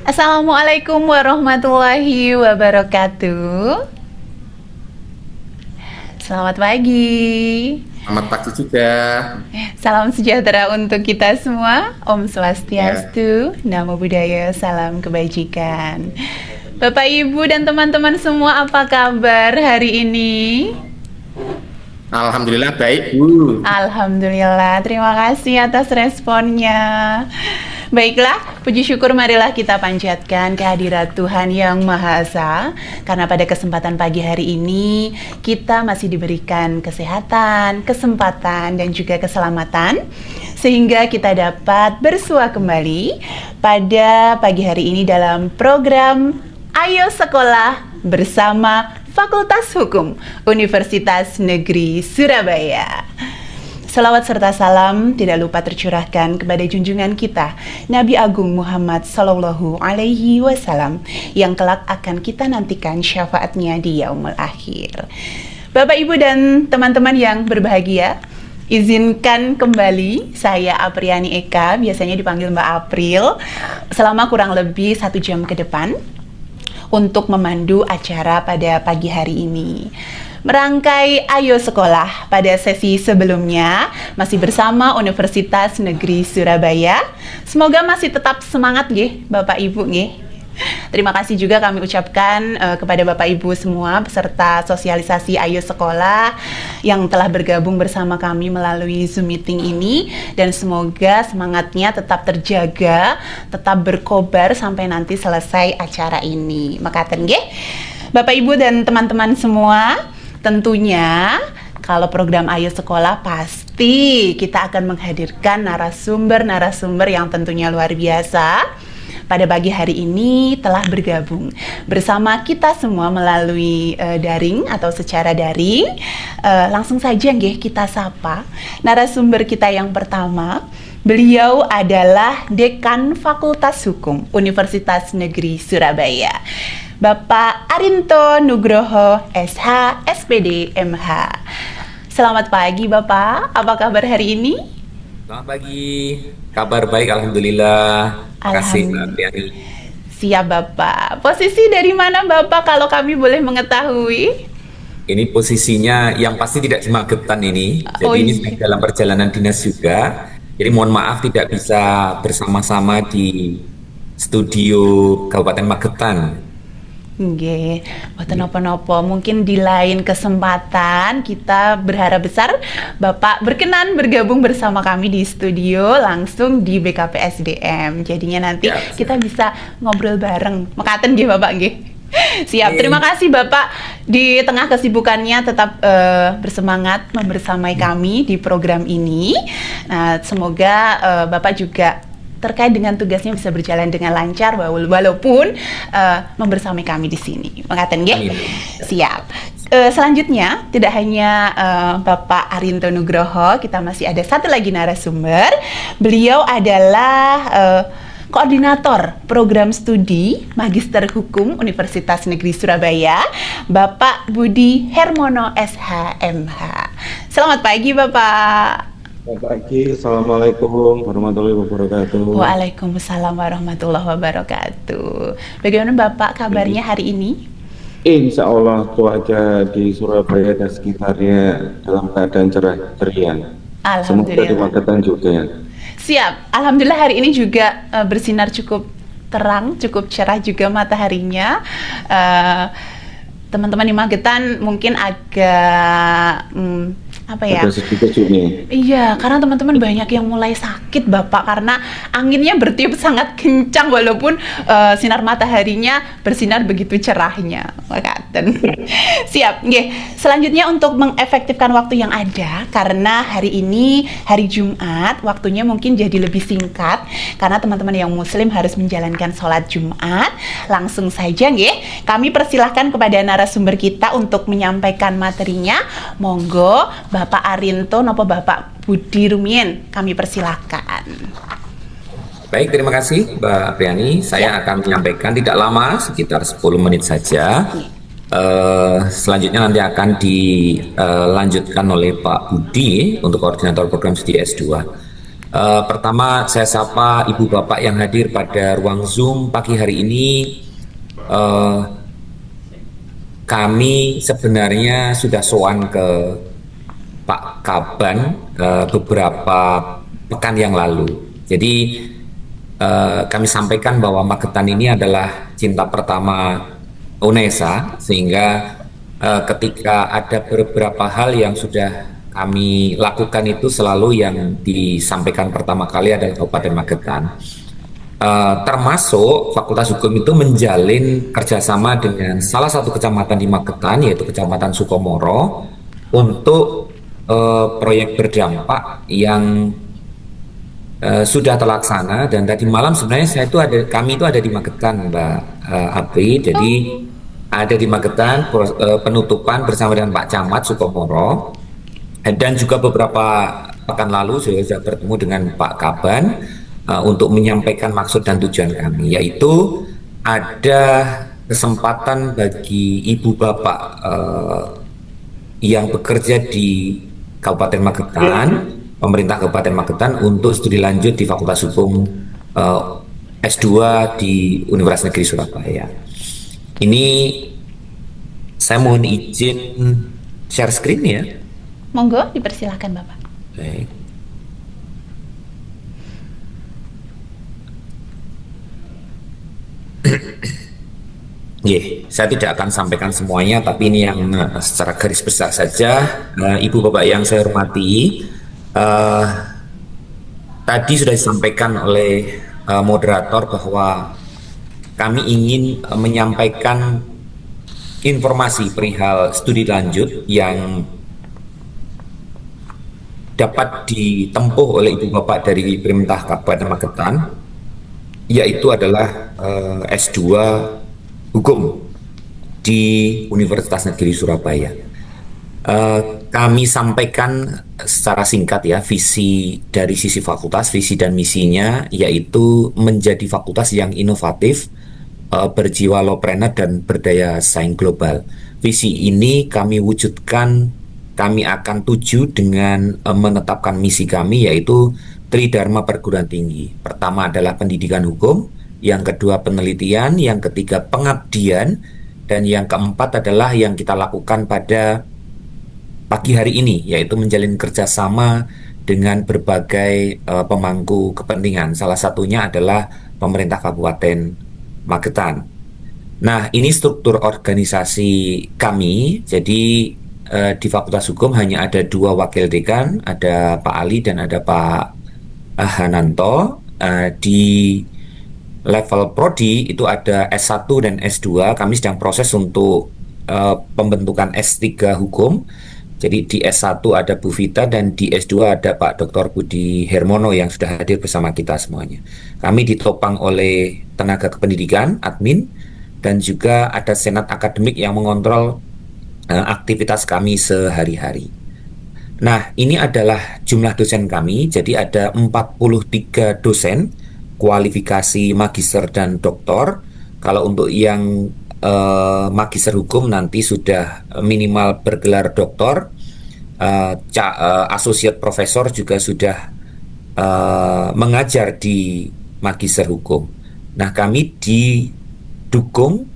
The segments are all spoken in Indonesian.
Assalamualaikum warahmatullahi wabarakatuh. Selamat pagi. Selamat pagi juga. Salam sejahtera untuk kita semua. Om Ya, Swastiastu, Namo Buddhaya, salam kebajikan. Bapak, Ibu, dan teman-teman semua, apa kabar hari ini? Alhamdulillah baik, Bu. Alhamdulillah, terima kasih atas responnya. Baiklah, puji syukur marilah kita panjatkan kehadirat Tuhan Yang Maha Esa, karena pada kesempatan pagi hari ini kita masih diberikan kesehatan, kesempatan, dan juga keselamatan, sehingga kita dapat bersua kembali pada pagi hari ini dalam program Ayo Sekolah bersama Fakultas Hukum Universitas Negeri Surabaya. Salawat serta salam tidak lupa tercurahkan kepada junjungan kita Nabi Agung Muhammad Sallallahu Alaihi Wasallam yang kelak akan kita nantikan syafaatnya di yaumul akhir. Bapak, Ibu, dan teman-teman yang berbahagia, izinkan kembali saya Apriani Eka, biasanya dipanggil Mbak April, selama kurang lebih 1 jam ke depan untuk memandu acara pada pagi hari ini. Merangkai Ayo Sekolah pada sesi sebelumnya masih bersama Universitas Negeri Surabaya. Semoga masih tetap semangat nggih Bapak Ibu nggih. Terima kasih juga kami ucapkan kepada Bapak Ibu semua peserta sosialisasi Ayo Sekolah yang telah bergabung bersama kami melalui Zoom meeting ini, dan semoga semangatnya tetap terjaga, tetap berkobar sampai nanti selesai acara ini. Makaten nggih. Bapak Ibu dan teman-teman semua, tentunya kalau program Ayo Sekolah pasti kita akan menghadirkan narasumber-narasumber yang tentunya luar biasa. Pada pagi hari ini telah bergabung bersama kita semua melalui daring atau secara daring. Langsung saja nggih kita sapa narasumber kita yang pertama. Beliau adalah Dekan Fakultas Hukum Universitas Negeri Surabaya, Bapak Arinto Nugroho SH SPD MH. Selamat pagi Bapak, apa kabar hari ini? Selamat pagi, kabar baik Alhamdulillah. Terima kasih Mbak Alhamdulillah. Priani. Siap Bapak. Posisi dari mana Bapak kalau kami boleh mengetahui? Ini posisinya yang pasti tidak di Magetan ini. Oh Jadi ini iya. sedang dalam perjalanan dinas juga. Jadi mohon maaf tidak bisa bersama-sama di studio Kabupaten Magetan. Nggih, mboten napa-napa. Mungkin di lain kesempatan kita berharap besar Bapak berkenan bergabung bersama kami di studio langsung di BKP SDM. Jadinya nanti Ya, kita bisa ngobrol bareng. Mekaten nggih Bapak nggih. Siap, Oke. terima kasih Bapak di tengah kesibukannya tetap bersemangat membersamai kami di program ini. Nah, semoga Bapak juga terkait dengan tugasnya bisa berjalan dengan lancar walaupun membersamai kami di sini. Mengaten nggih? Amin. Siap. Selanjutnya tidak hanya Bapak Arinto Nugroho, kita masih ada satu lagi narasumber. Beliau adalah Koordinator Program Studi Magister Hukum Universitas Negeri Surabaya, Bapak Budi Hermono SHMH. Selamat pagi Bapak. Selamat pagi, Assalamualaikum warahmatullahi wabarakatuh. Waalaikumsalam warahmatullahi wabarakatuh. Bagaimana Bapak kabarnya hari ini? Insya Allah cuaca di Surabaya dan sekitarnya dalam keadaan cerah ceria. Semoga di Alhamdulillah. Magetan juga. Siap. Alhamdulillah hari ini juga bersinar cukup terang, cukup cerah juga mataharinya. Eh, Teman-teman di Magetan mungkin agak apa ya? Ada sedikit sunyi. Iya, karena teman-teman banyak yang mulai sakit Bapak karena anginnya bertiup sangat kencang walaupun sinar mataharinya bersinar begitu cerahnya. Makaten. Siap, nggih. Selanjutnya untuk mengefektifkan waktu yang ada, karena hari ini hari Jumat, waktunya mungkin jadi lebih singkat karena teman-teman yang muslim harus menjalankan sholat Jumat. Langsung saja nggih, kami persilahkan kepada narasumber kita untuk menyampaikan materinya. Monggo Bapak Arinto nopo Bapak Budi Rumien, kami persilahkan. Baik, terima kasih Mbak Priani. Saya akan menyampaikan tidak lama, sekitar 10 menit saja. Selanjutnya nanti akan dilanjutkan oleh Pak Budi untuk koordinator program studi S2. Pertama, saya sapa Ibu Bapak yang hadir pada ruang Zoom pagi hari ini. Eh, Kami sebenarnya sudah sowan ke Pak Kaban beberapa pekan yang lalu. Jadi kami sampaikan bahwa Magetan ini adalah cinta pertama UNESA, sehingga ketika ada beberapa hal yang sudah kami lakukan itu selalu yang disampaikan pertama kali adalah Kabupaten Magetan. Termasuk Fakultas Hukum itu menjalin kerjasama dengan salah satu kecamatan di Magetan, yaitu Kecamatan Sukomoro, untuk proyek berdampak yang sudah terlaksana. Dan tadi malam sebenarnya kami itu ada di Magetan, Mbak Apri. Jadi ada di Magetan penutupan bersama dengan Pak Camat Sukomoro, dan juga beberapa pekan lalu sudah bertemu dengan Pak Kaban untuk menyampaikan maksud dan tujuan kami, yaitu ada kesempatan bagi ibu bapak yang bekerja di Kabupaten Magetan, pemerintah Kabupaten Magetan, untuk studi lanjut di Fakultas Hukum S2 di Universitas Negeri Surabaya. Ini saya mohon izin share screen ya. Monggo, dipersilahkan Bapak. Baik. Saya tidak akan sampaikan semuanya, tapi ini yang secara garis besar saja. Ibu Bapak yang saya hormati, tadi sudah disampaikan oleh moderator bahwa kami ingin menyampaikan informasi perihal studi lanjut yang dapat ditempuh oleh Ibu Bapak dari pemerintah Kabupaten Magetan, yaitu adalah S2 Hukum di Universitas Negeri Surabaya. Kami sampaikan secara singkat ya visi dari sisi fakultas, visi dan misinya, yaitu menjadi fakultas yang inovatif, berjiwa lowpreneur dan berdaya saing global. Visi ini kami wujudkan, kami akan tuju dengan menetapkan misi kami, yaitu Tridharma Perguruan Tinggi. Pertama adalah pendidikan hukum, yang kedua penelitian, yang ketiga pengabdian, dan yang keempat adalah yang kita lakukan pada pagi hari ini, yaitu menjalin kerjasama dengan berbagai pemangku kepentingan. Salah satunya adalah pemerintah Kabupaten Magetan. Nah, ini struktur organisasi kami. Jadi di Fakultas Hukum hanya ada 2 wakil dekan, ada Pak Ali dan ada Pak Hananto. Di level prodi itu ada S1 dan S2. Kami sedang proses untuk pembentukan S3 Hukum. Jadi di S1 ada Bu Vita dan di S2 ada Pak Dr. Budi Hermono yang sudah hadir bersama kita semuanya. Kami ditopang oleh tenaga kependidikan, admin, dan juga ada senat akademik yang mengontrol aktivitas kami sehari-hari. Nah, ini adalah jumlah dosen kami. Jadi ada 43 dosen, kualifikasi magister dan doktor. Kalau untuk yang magister hukum nanti sudah minimal bergelar doktor, associate profesor juga sudah mengajar di magister hukum. Nah, kami didukung,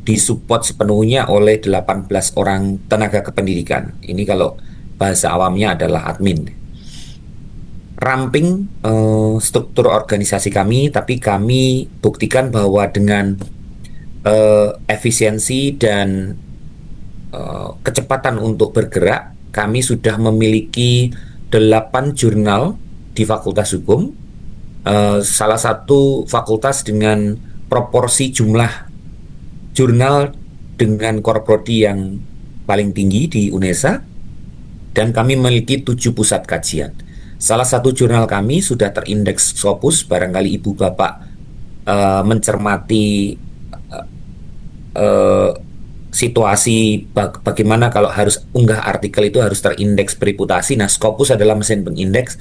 disupport sepenuhnya oleh 18 orang tenaga kependidikan. Ini kalau bahasa awamnya adalah admin. Ramping struktur organisasi kami, tapi kami buktikan bahwa dengan efisiensi dan kecepatan untuk bergerak, kami sudah memiliki 8 jurnal di Fakultas Hukum, salah satu fakultas dengan proporsi jumlah jurnal dengan core prodi yang paling tinggi di UNESA, dan kami memiliki 7 pusat kajian. Salah satu jurnal kami sudah terindeks Scopus. Barangkali Ibu Bapak mencermati situasi bagaimana kalau harus unggah artikel itu harus terindeks bereputasi. Nah, Scopus adalah mesin pengindeks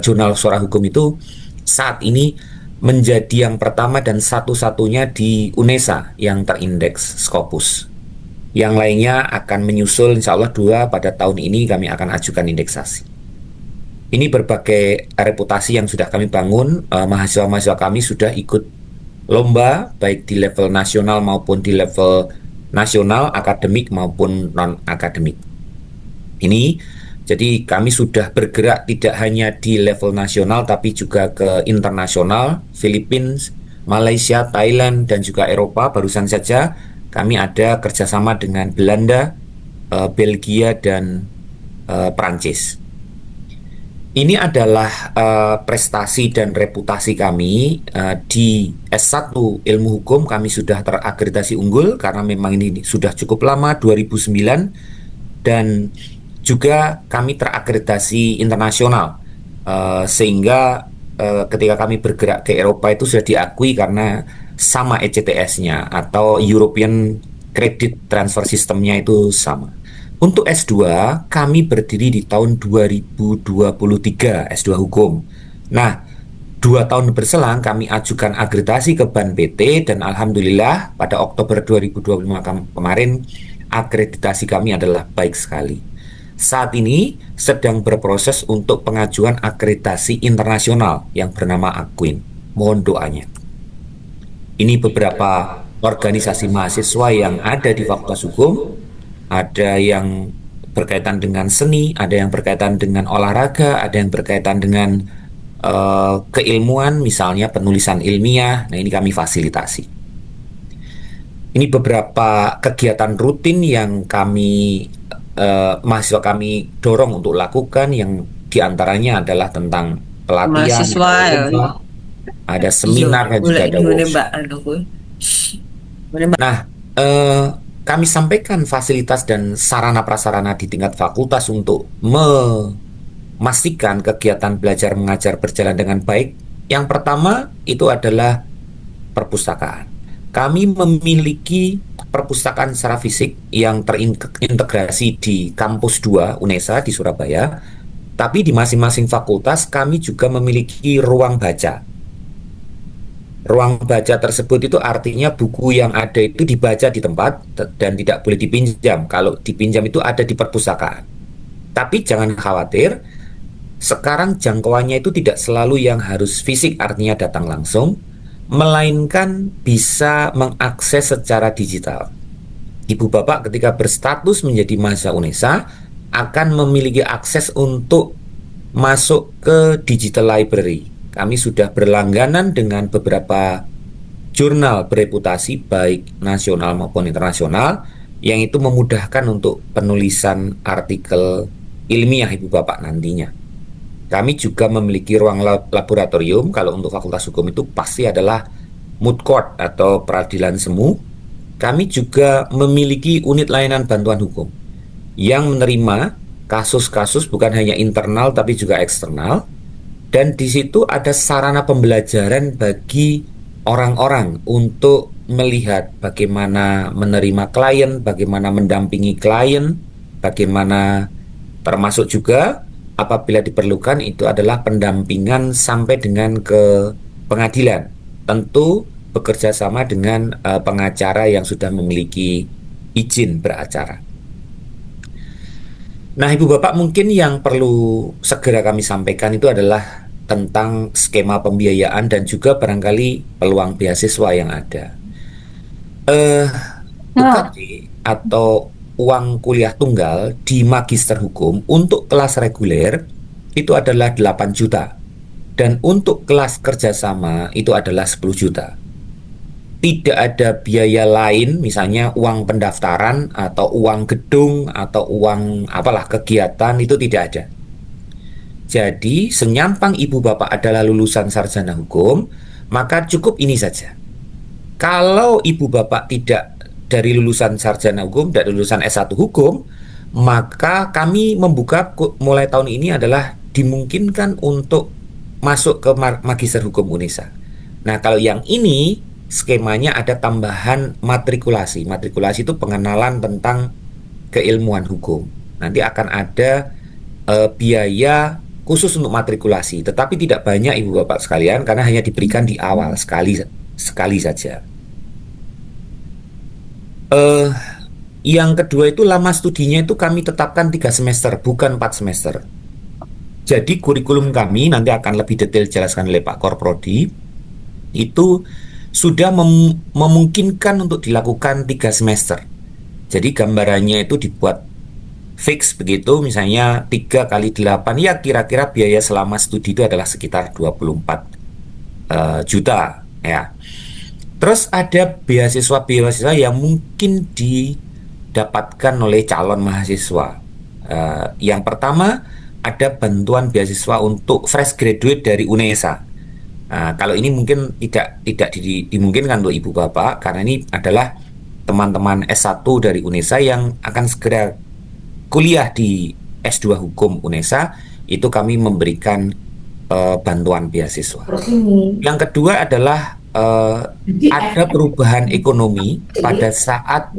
jurnal suara hukum itu saat ini menjadi yang pertama dan satu-satunya di UNESA yang terindeks Scopus. Yang lainnya akan menyusul, insya Allah 2 pada tahun ini kami akan ajukan indeksasi. Ini berbagai reputasi yang sudah kami bangun, mahasiswa-mahasiswa kami sudah ikut lomba baik di level nasional maupun di level nasional, akademik maupun non-akademik. Ini jadi kami sudah bergerak tidak hanya di level nasional tapi juga ke internasional, Filipina, Malaysia, Thailand, dan juga Eropa. Barusan saja kami ada kerjasama dengan Belanda, Belgia, dan Perancis. Ini adalah prestasi dan reputasi kami di S1 Ilmu Hukum. Kami sudah terakreditasi unggul karena memang ini sudah cukup lama, 2009, dan juga kami terakreditasi internasional sehingga ketika kami bergerak ke Eropa itu sudah diakui karena sama ECTS-nya atau European Credit Transfer System-nya itu sama. Untuk S2, kami berdiri di tahun 2023, S2 Hukum. Nah, 2 tahun berselang kami ajukan akreditasi ke BAN PT dan Alhamdulillah pada Oktober 2025 kemarin akreditasi kami adalah baik sekali. Saat ini sedang berproses untuk pengajuan akreditasi internasional yang bernama Aquin. Mohon doanya. Ini beberapa organisasi mahasiswa yang ada di Fakultas Hukum. Ada yang berkaitan dengan seni, ada yang berkaitan dengan olahraga, ada yang berkaitan dengan keilmuan, misalnya penulisan ilmiah. Nah, ini kami fasilitasi. Ini beberapa kegiatan rutin yang kami mahasiswa kami dorong untuk lakukan, yang diantaranya adalah tentang pelatihan, ada seminar dan juga ada workshop. Nah, kami sampaikan fasilitas dan sarana prasarana di tingkat fakultas untuk memastikan kegiatan belajar mengajar berjalan dengan baik. Yang pertama itu adalah perpustakaan. Kami memiliki perpustakaan secara fisik yang terintegrasi di Kampus 2 UNESA di Surabaya, tapi di masing-masing fakultas kami juga memiliki ruang baca. Ruang baca tersebut itu artinya buku yang ada itu dibaca di tempat dan tidak boleh dipinjam. Kalau dipinjam itu ada di perpustakaan. Tapi jangan khawatir, sekarang jangkauannya itu tidak selalu yang harus fisik, artinya datang langsung, melainkan bisa mengakses secara digital. Ibu bapak ketika berstatus menjadi mahasiswa UNESA akan memiliki akses untuk masuk ke digital library. Kami sudah berlangganan dengan beberapa jurnal bereputasi baik nasional maupun internasional yang itu memudahkan untuk penulisan artikel ilmiah ibu bapak nantinya. Kami juga memiliki ruang laboratorium. Kalau untuk Fakultas Hukum itu pasti adalah moot court atau peradilan semu. Kami juga memiliki unit layanan bantuan hukum yang menerima kasus-kasus bukan hanya internal tapi juga eksternal. Dan di situ ada sarana pembelajaran bagi orang-orang untuk melihat bagaimana menerima klien, bagaimana mendampingi klien, bagaimana termasuk juga apabila diperlukan itu adalah pendampingan sampai dengan ke pengadilan. Tentu bekerja sama dengan pengacara yang sudah memiliki izin beracara. Nah, Ibu Bapak, mungkin yang perlu segera kami sampaikan itu adalah tentang skema pembiayaan dan juga barangkali peluang beasiswa yang ada. UKT atau uang kuliah tunggal di Magister Hukum untuk kelas reguler itu adalah 8 juta. Dan untuk kelas kerjasama itu adalah 10 juta. Tidak ada biaya lain, misalnya uang pendaftaran atau uang gedung atau uang apalah kegiatan, itu tidak ada. Jadi senyampang ibu bapak adalah lulusan sarjana hukum, maka cukup ini saja. Kalau ibu bapak tidak dari lulusan sarjana hukum, dari lulusan S1 hukum, maka kami membuka mulai tahun ini adalah dimungkinkan untuk masuk ke Magister Hukum UNESA. Nah, kalau yang ini skemanya ada tambahan matrikulasi. Matrikulasi itu pengenalan tentang keilmuan hukum. Nanti akan ada biaya khusus untuk matrikulasi, tetapi tidak banyak ibu bapak sekalian karena hanya diberikan di awal sekali saja. Yang kedua itu lama studinya itu kami tetapkan 3 semester bukan 4 semester. Jadi kurikulum kami nanti akan lebih detail dijelaskan oleh Pak Korprodi, itu sudah memungkinkan untuk dilakukan 3 semester. Jadi gambarannya itu dibuat fix begitu, misalnya 3 kali 8, ya kira-kira biaya selama studi itu adalah sekitar 24 juta ya. Terus ada beasiswa yang mungkin didapatkan oleh calon mahasiswa. Yang pertama ada bantuan beasiswa untuk fresh graduate dari UNESA. Kalau ini mungkin tidak dimungkinkan untuk ibu bapak karena ini adalah teman-teman S1 dari UNESA yang akan segera kuliah di S2 Hukum UNESA, itu kami memberikan bantuan beasiswa. Yang kedua adalah ada perubahan ekonomi pada saat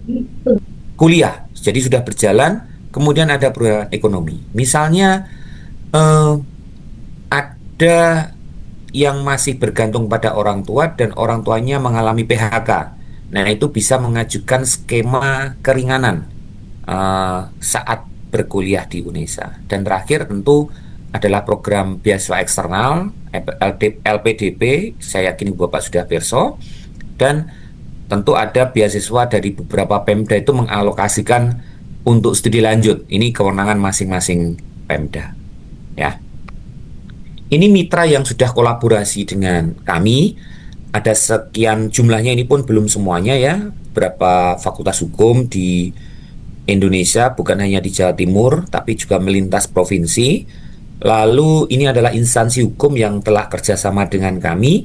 kuliah, jadi sudah berjalan, kemudian ada perubahan ekonomi. Misalnya ada yang masih bergantung pada orang tua dan orang tuanya mengalami PHK. Nah, itu bisa mengajukan skema keringanan saat berkuliah di UNESA. Dan terakhir tentu adalah program beasiswa eksternal LPDP, saya yakin Bapak sudah perso, dan tentu ada beasiswa dari beberapa Pemda itu mengalokasikan untuk studi lanjut. Ini kewenangan masing-masing Pemda ya. Ini mitra yang sudah kolaborasi dengan kami, ada sekian jumlahnya, ini pun belum semuanya ya, beberapa fakultas hukum di Indonesia, bukan hanya di Jawa Timur, tapi juga melintas provinsi. Lalu ini adalah instansi hukum yang telah kerjasama dengan kami,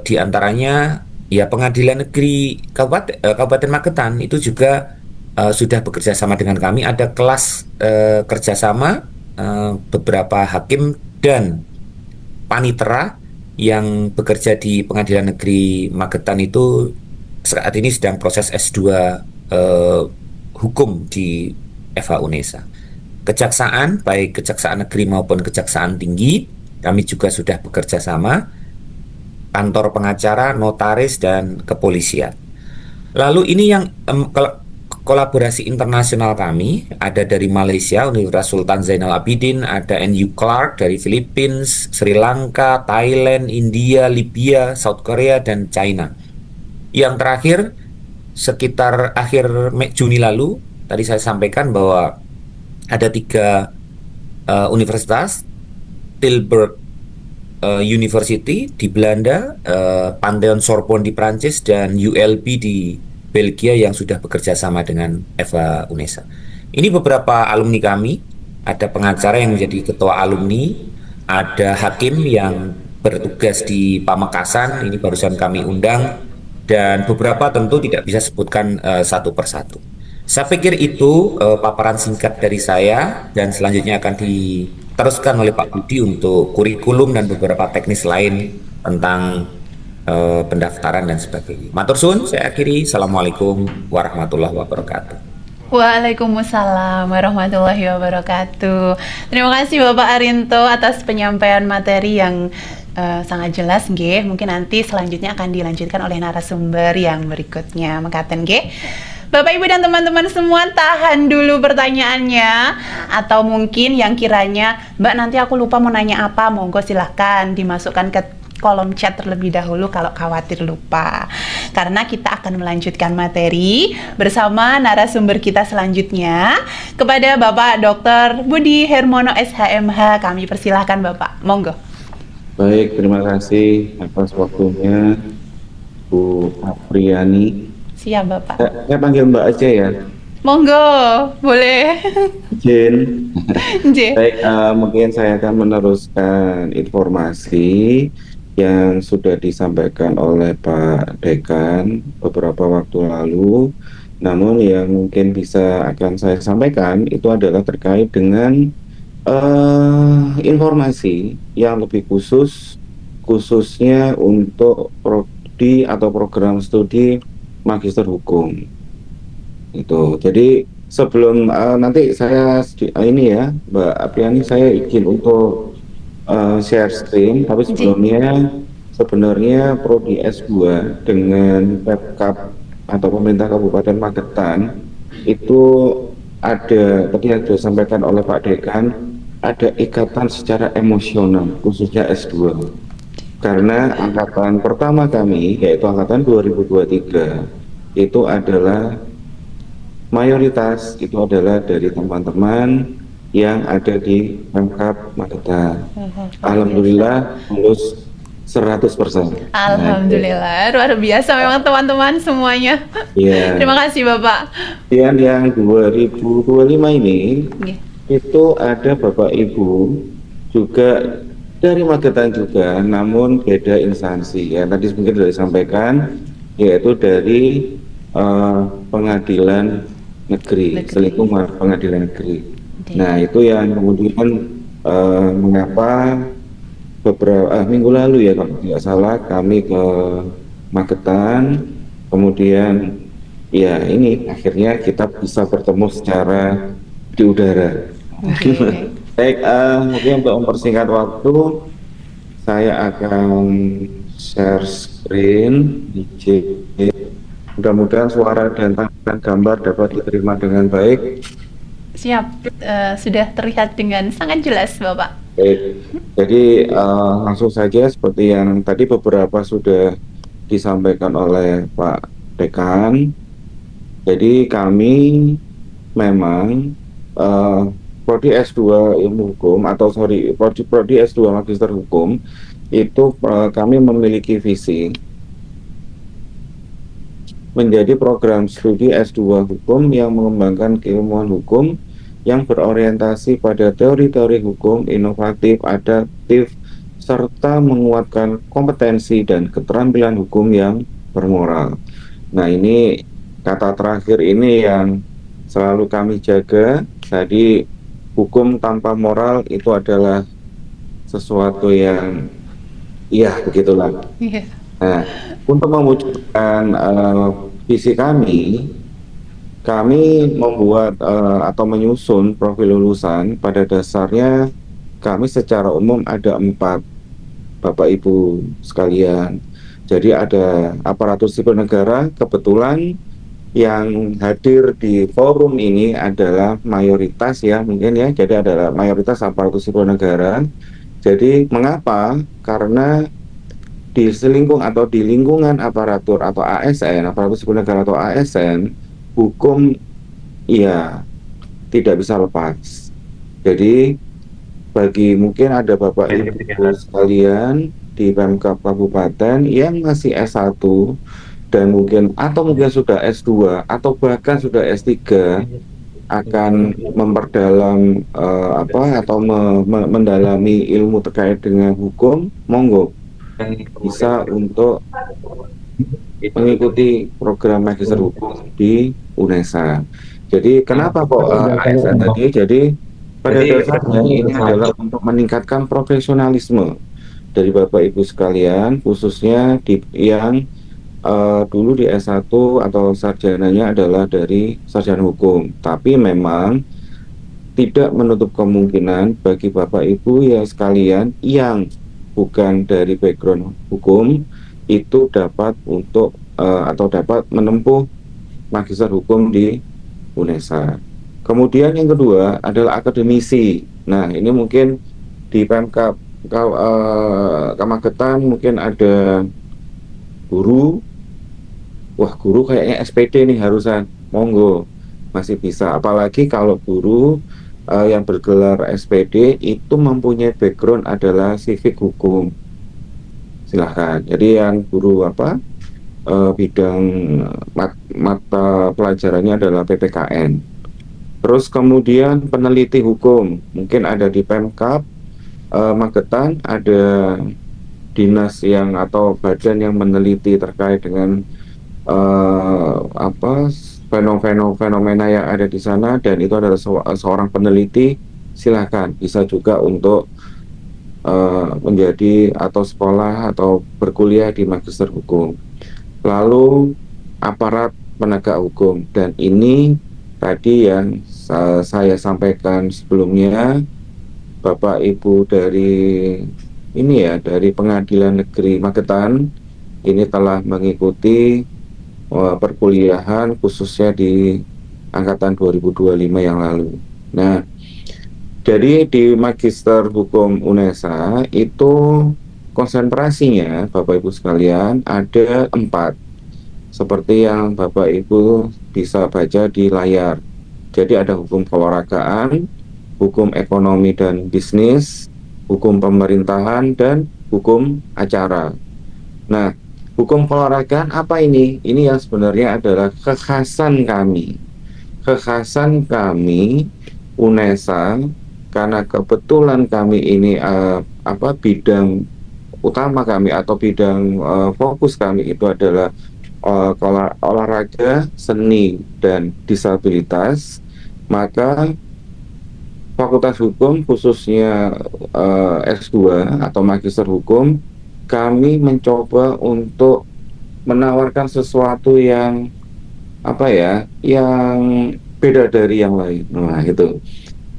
di antaranya ya Pengadilan Negeri Kabupaten Magetan itu juga sudah bekerja sama dengan kami. Ada kelas kerjasama beberapa hakim dan panitera yang bekerja di Pengadilan Negeri Magetan itu saat ini sedang proses S2 hukum di FH UNESA. Kejaksaan, baik Kejaksaan Negeri maupun Kejaksaan Tinggi, kami juga sudah bekerja sama, kantor pengacara, notaris, dan kepolisian. Lalu ini yang kolaborasi internasional kami, ada dari Malaysia, Universitas Sultan Zainal Abidin, ada NU Clark dari Philippines, Sri Lanka, Thailand, India, Libya, South Korea, dan China. Yang terakhir, sekitar akhir Juni lalu, tadi saya sampaikan bahwa ada 3 universitas, Tilburg University di Belanda, Pantheon Sorbonne di Prancis, dan ULB di Belgia yang sudah bekerja sama dengan FH UNESA. Ini beberapa alumni kami, ada pengacara yang menjadi ketua alumni, ada hakim yang bertugas di Pamekasan, ini barusan kami undang, dan beberapa tentu tidak bisa sebutkan satu persatu. Saya pikir itu paparan singkat dari saya, dan selanjutnya akan diteruskan oleh Pak Budi untuk kurikulum dan beberapa teknis lain tentang pendaftaran dan sebagainya. Matur suwun, saya akhiri. Assalamualaikum warahmatullahi wabarakatuh. Waalaikumsalam warahmatullahi wabarakatuh. Terima kasih Bapak Arinto atas penyampaian materi yang sangat jelas nggih. Mungkin nanti selanjutnya akan dilanjutkan oleh narasumber yang berikutnya. Mekaten nggih. Bapak Ibu dan teman-teman semua, tahan dulu pertanyaannya, atau mungkin yang kiranya Mbak nanti aku lupa mau nanya apa, monggo silahkan dimasukkan ke kolom chat terlebih dahulu kalau khawatir lupa, karena kita akan melanjutkan materi bersama narasumber kita selanjutnya. Kepada Bapak Dr. Budi Hermono SHMH, kami persilahkan Bapak, monggo. Baik, terima kasih atas waktunya Bu Apriani. Siap Bapak. Saya panggil Mbak aja ya. Monggo, boleh. Jin. J. Baik, mungkin saya akan meneruskan informasi yang sudah disampaikan oleh Pak Dekan beberapa waktu lalu. Namun yang mungkin bisa akan saya sampaikan itu adalah terkait dengan informasi yang lebih khususnya untuk prodi atau program studi Magister Hukum. Itu. Jadi sebelum nanti saya ini ya, Mbak Apriani, saya izin untuk share screen, tapi sebelumnya sebenarnya prodi S2 dengan Pemkab atau pemerintah Kabupaten Magetan itu ada, tadi yang sudah disampaikan oleh Pak Dekan, ada ikatan secara emosional, khususnya S2. Karena angkatan pertama kami, yaitu angkatan 2023, itu adalah mayoritas itu adalah dari teman-teman yang ada di Pemkab Magetan. Alhamdulillah lulus 100%. Alhamdulillah, luar biasa memang teman-teman semuanya. Iya. Terima kasih Bapak. Dan yang 2025 ini Iya. itu ada Bapak Ibu juga dari Magetan juga, namun beda instansi. Ya, tadi mungkin sudah disampaikan, yaitu dari pengadilan negeri, selingkuh pengadilan negeri. Oke. Nah, itu yang kemudian mengapa beberapa minggu lalu ya kalau tidak salah kami ke Magetan, kemudian ya ini akhirnya kita bisa bertemu secara di udara. Oke. Baik, mungkin untuk mempersingkat waktu, saya akan share screen DJ. Mudah-mudahan suara dan gambar dapat diterima dengan baik. Siap, sudah terlihat dengan sangat jelas Bapak. Baik, jadi langsung saja seperti yang tadi beberapa sudah disampaikan oleh Pak Dekan. Jadi kami memang Prodi S2 Ilmu Hukum atau Prodi S2 Magister Hukum itu kami memiliki visi menjadi program studi S2 Hukum yang mengembangkan keilmuan hukum yang berorientasi pada teori-teori hukum inovatif, adaptif, serta menguatkan kompetensi dan keterampilan hukum yang bermoral. Nah, ini kata terakhir ini yang selalu kami jaga. Tadi hukum tanpa moral itu adalah sesuatu yang iya begitulah. Iya. Nah, untuk mewujudkan visi kami membuat atau menyusun profil lulusan. Pada dasarnya kami secara umum ada 4, Bapak Ibu sekalian. Jadi ada aparatur sipil negara, kebetulan yang hadir di forum ini adalah mayoritas ya mungkin ya, jadi adalah mayoritas aparatur sipil negara. Jadi mengapa? Karena di selingkung atau di lingkungan aparatur atau ASN, aparatur sipil negara atau ASN, hukum ya tidak bisa lepas. Jadi bagi mungkin ada Bapak Ibu sekalian di Pemkab Kabupaten yang masih S1 dan mungkin sudah S2 atau bahkan sudah S3 akan memperdalam mendalami ilmu terkait dengan hukum, monggo bisa untuk mengikuti program Magister Hukum di UNESA. Jadi kenapa kok ASN tadi? Jadi pada dasarnya ini adalah untuk meningkatkan profesionalisme dari Bapak Ibu sekalian, khususnya yang dulu di S1 atau sarjananya adalah dari sarjana hukum. Tapi memang tidak menutup kemungkinan bagi Bapak Ibu ya sekalian yang bukan dari background hukum itu dapat dapat menempuh magister hukum di UNESA. Kemudian yang kedua adalah akademisi. Nah, ini mungkin di Pemkab Magetan mungkin ada guru. Wah, guru kayaknya SPD nih harusan. Monggo, masih bisa. Apalagi kalau guru yang bergelar SPD itu mempunyai background adalah civic hukum. Silahkan. Jadi yang guru bidang mata pelajarannya adalah PPKN. Terus kemudian peneliti hukum, mungkin ada di Pemkab Magetan ada dinas yang atau badan yang meneliti terkait dengan fenomena yang ada di sana, dan itu adalah seorang peneliti. Silahkan bisa juga untuk menjadi atau sekolah atau berkuliah di magister hukum. Lalu aparat penegak hukum, dan ini tadi yang saya sampaikan sebelumnya, Bapak Ibu dari dari Pengadilan Negeri Magetan ini telah mengikuti perkuliahan khususnya di angkatan 2025 yang lalu. Nah, Jadi di Magister Hukum UNESA itu konsentrasinya Bapak Ibu sekalian ada 4, seperti yang Bapak Ibu bisa baca di layar. Jadi ada hukum keolahragaan, hukum ekonomi dan bisnis, hukum pemerintahan, dan hukum acara. Nah, hukum keolahragaan apa ini? Ini yang sebenarnya adalah kekhasan kami. Kekhasan kami UNESA, karena kebetulan kami ini bidang utama kami atau bidang fokus kami itu adalah olahraga, seni, dan disabilitas. Maka Fakultas Hukum khususnya S2 atau Magister Hukum, kami mencoba untuk menawarkan sesuatu yang yang beda dari yang lain. Nah, itu.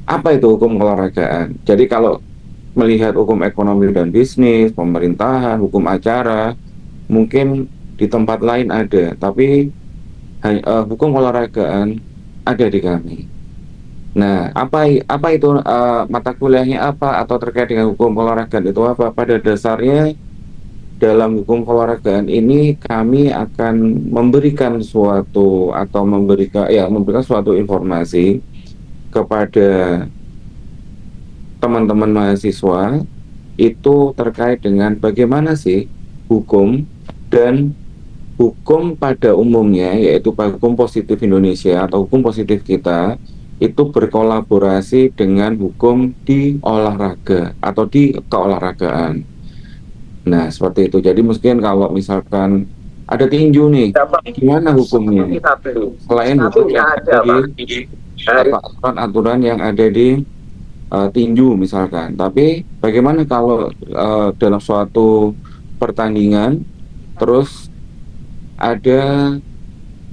Apa itu hukum keolahragaan? Jadi kalau melihat hukum ekonomi dan bisnis, pemerintahan, hukum acara, mungkin di tempat lain ada, tapi hukum keolahragaan ada di kami. Nah, apa itu mata kuliahnya apa atau terkait dengan hukum keolahragaan itu apa? Pada dasarnya dalam hukum keolahragaan ini kami akan memberikan suatu suatu informasi kepada teman-teman mahasiswa itu terkait dengan bagaimana sih hukum dan hukum pada umumnya, yaitu hukum positif Indonesia atau hukum positif kita itu berkolaborasi dengan hukum di olahraga atau di keolahragaan. Nah, seperti itu. Jadi mungkin kalau misalkan ada tinju nih, gimana hukumnya? Selain hukum yang ada di aturan yang ada di tinju misalkan, tapi bagaimana kalau dalam suatu pertandingan terus ada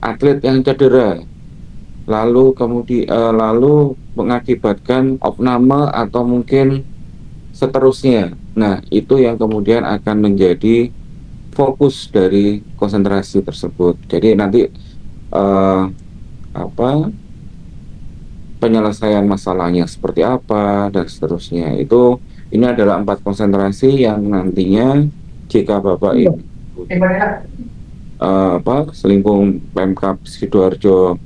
atlet yang cedera, lalu mengakibatkan opname atau mungkin seterusnya. Nah, itu yang kemudian akan menjadi fokus dari konsentrasi tersebut. Jadi nanti penyelesaian masalahnya seperti apa dan seterusnya. Ini adalah 4 konsentrasi yang nantinya jika Bapak Ibu Selingkuh Pemkab Sidoarjo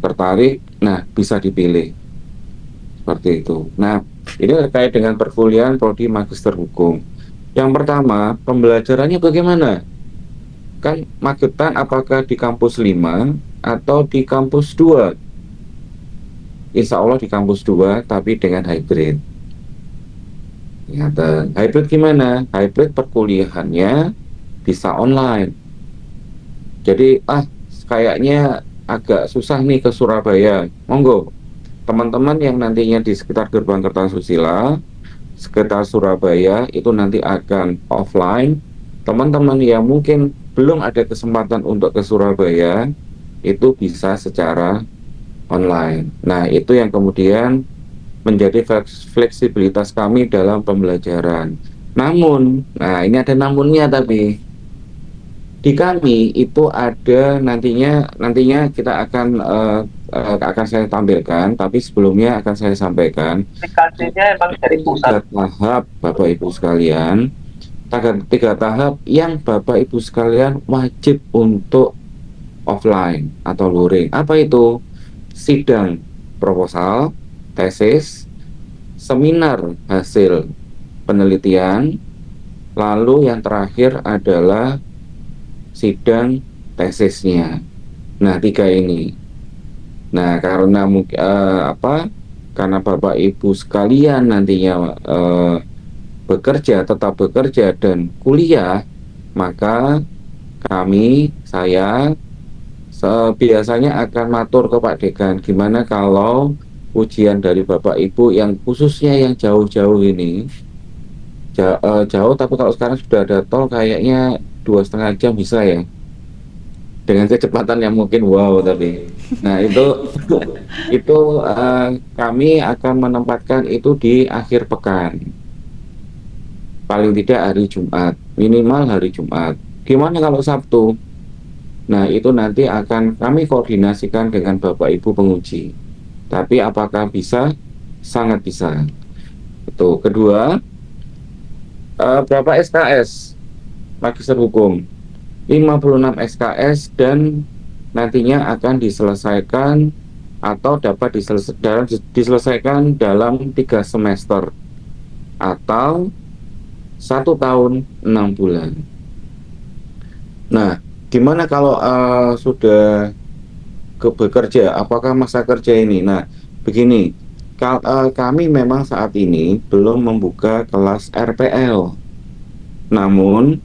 tertarik, nah bisa dipilih seperti itu. Nah, ini terkait dengan perkuliahan prodi Magister Hukum. Yang pertama, pembelajarannya bagaimana? Kan Magetan apakah di kampus 5 atau di kampus 2? Insya Allah di kampus 2, tapi dengan hybrid. Hybrid gimana? Hybrid perkuliahannya bisa online. Jadi kayaknya agak susah nih ke Surabaya. Monggo teman-teman yang nantinya di sekitar Gerbang Kertasusila, sekitar Surabaya itu nanti akan offline. Teman-teman yang mungkin belum ada kesempatan untuk ke Surabaya itu bisa secara online. Nah, itu yang kemudian menjadi fleksibilitas kami dalam pembelajaran. Namun, ini ada namunnya, tapi di kami itu ada nantinya kita akan saya tampilkan, tapi sebelumnya akan saya sampaikan tiga tahap Bapak Ibu sekalian, 3 tahap yang Bapak Ibu sekalian wajib untuk offline atau luring. Apa itu? Sidang proposal, tesis, seminar hasil penelitian, lalu yang terakhir adalah sidang tesisnya. Nah, 3 ini. Nah, karena karena Bapak Ibu sekalian nantinya tetap bekerja dan kuliah, maka saya biasanya akan matur ke Pak Dekan, gimana kalau ujian dari Bapak Ibu yang khususnya yang jauh-jauh ini, jauh tapi kalau sekarang sudah ada tol kayaknya 2,5 jam bisa ya, dengan kecepatan yang mungkin wow. Tapi nah itu kami akan menempatkan itu di akhir pekan, paling tidak hari Jumat, minimal hari Jumat. Gimana kalau Sabtu? Nah, itu nanti akan kami koordinasikan dengan Bapak Ibu penguji. Tapi apakah bisa? sangat bisa. Itu. Kedua, berapa SKS Magister Hukum? 56 SKS dan nantinya akan diselesaikan atau dapat diselesaikan dalam 3 semester atau 1 tahun 6 bulan. Nah, gimana kalau sudah bekerja? Apakah masa kerja ini? Nah, begini, kami memang saat ini belum membuka kelas RPL. Namun,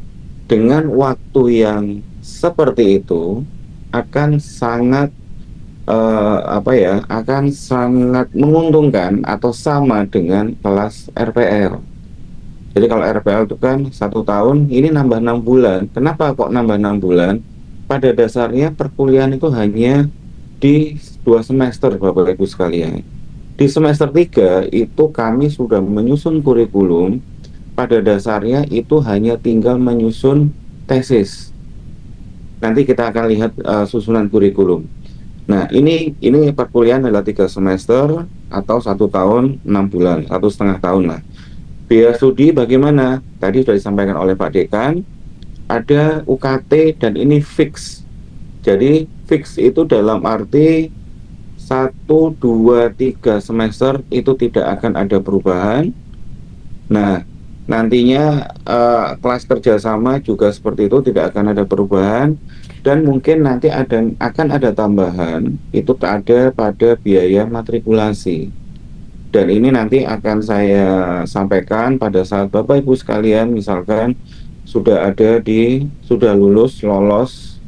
dengan waktu yang seperti itu akan sangat akan sangat menguntungkan atau sama dengan kelas RPL. Jadi kalau RPL itu kan 1 tahun, ini nambah 6 bulan. Kenapa kok nambah 6 bulan? Pada dasarnya perkuliahan itu hanya di 2 semester, Bapak Ibu sekalian. Di semester 3 itu kami sudah menyusun kurikulum. Pada dasarnya itu hanya tinggal menyusun tesis. Nanti kita akan lihat susunan kurikulum. Nah, ini perkuliahan adalah 3 semester atau 1 tahun 6 bulan, 1,5 tahun lah. Biaya studi bagaimana? Tadi sudah disampaikan oleh Pak Dekan, ada UKT dan ini fix. Jadi fix itu dalam arti 1, 2, 3 semester itu tidak akan ada perubahan. Nah, nantinya kelas kerjasama juga seperti itu, tidak akan ada perubahan. Dan mungkin nanti akan ada tambahan, itu ada pada biaya matrikulasi. Dan ini nanti akan saya sampaikan pada saat Bapak Ibu sekalian misalkan sudah lolos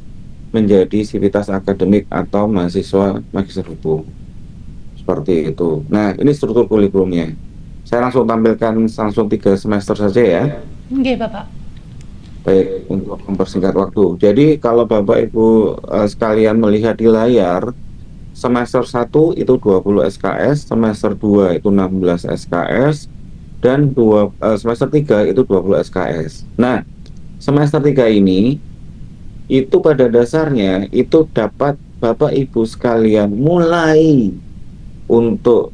menjadi sivitas akademik atau mahasiswa Magister Hukum. Seperti itu. Nah, ini struktur kurikulumnya. Saya langsung tampilkan langsung 3 semester saja ya. Oke, Bapak. Baik, untuk mempersingkat waktu. Jadi kalau Bapak Ibu sekalian melihat di layar, semester 1 itu 20 SKS, semester 2 itu 16 SKS, dan semester 3 itu 20 SKS. Nah, semester 3 ini, itu pada dasarnya, itu dapat Bapak Ibu sekalian mulai untuk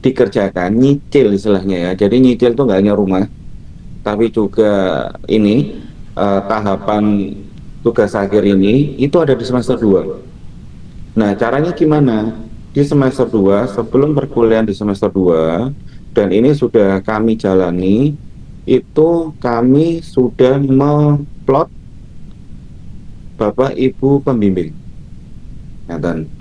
dikerjakan, nyicil istilahnya ya. Jadi nyicil itu nggak hanya rumah, tapi juga ini, tahapan tugas akhir ini, itu ada di semester 2. Nah, caranya gimana? Di semester 2, sebelum perkuliahan di semester 2, dan ini sudah kami jalani, itu kami sudah memplot Bapak Ibu pembimbing. Ya, dan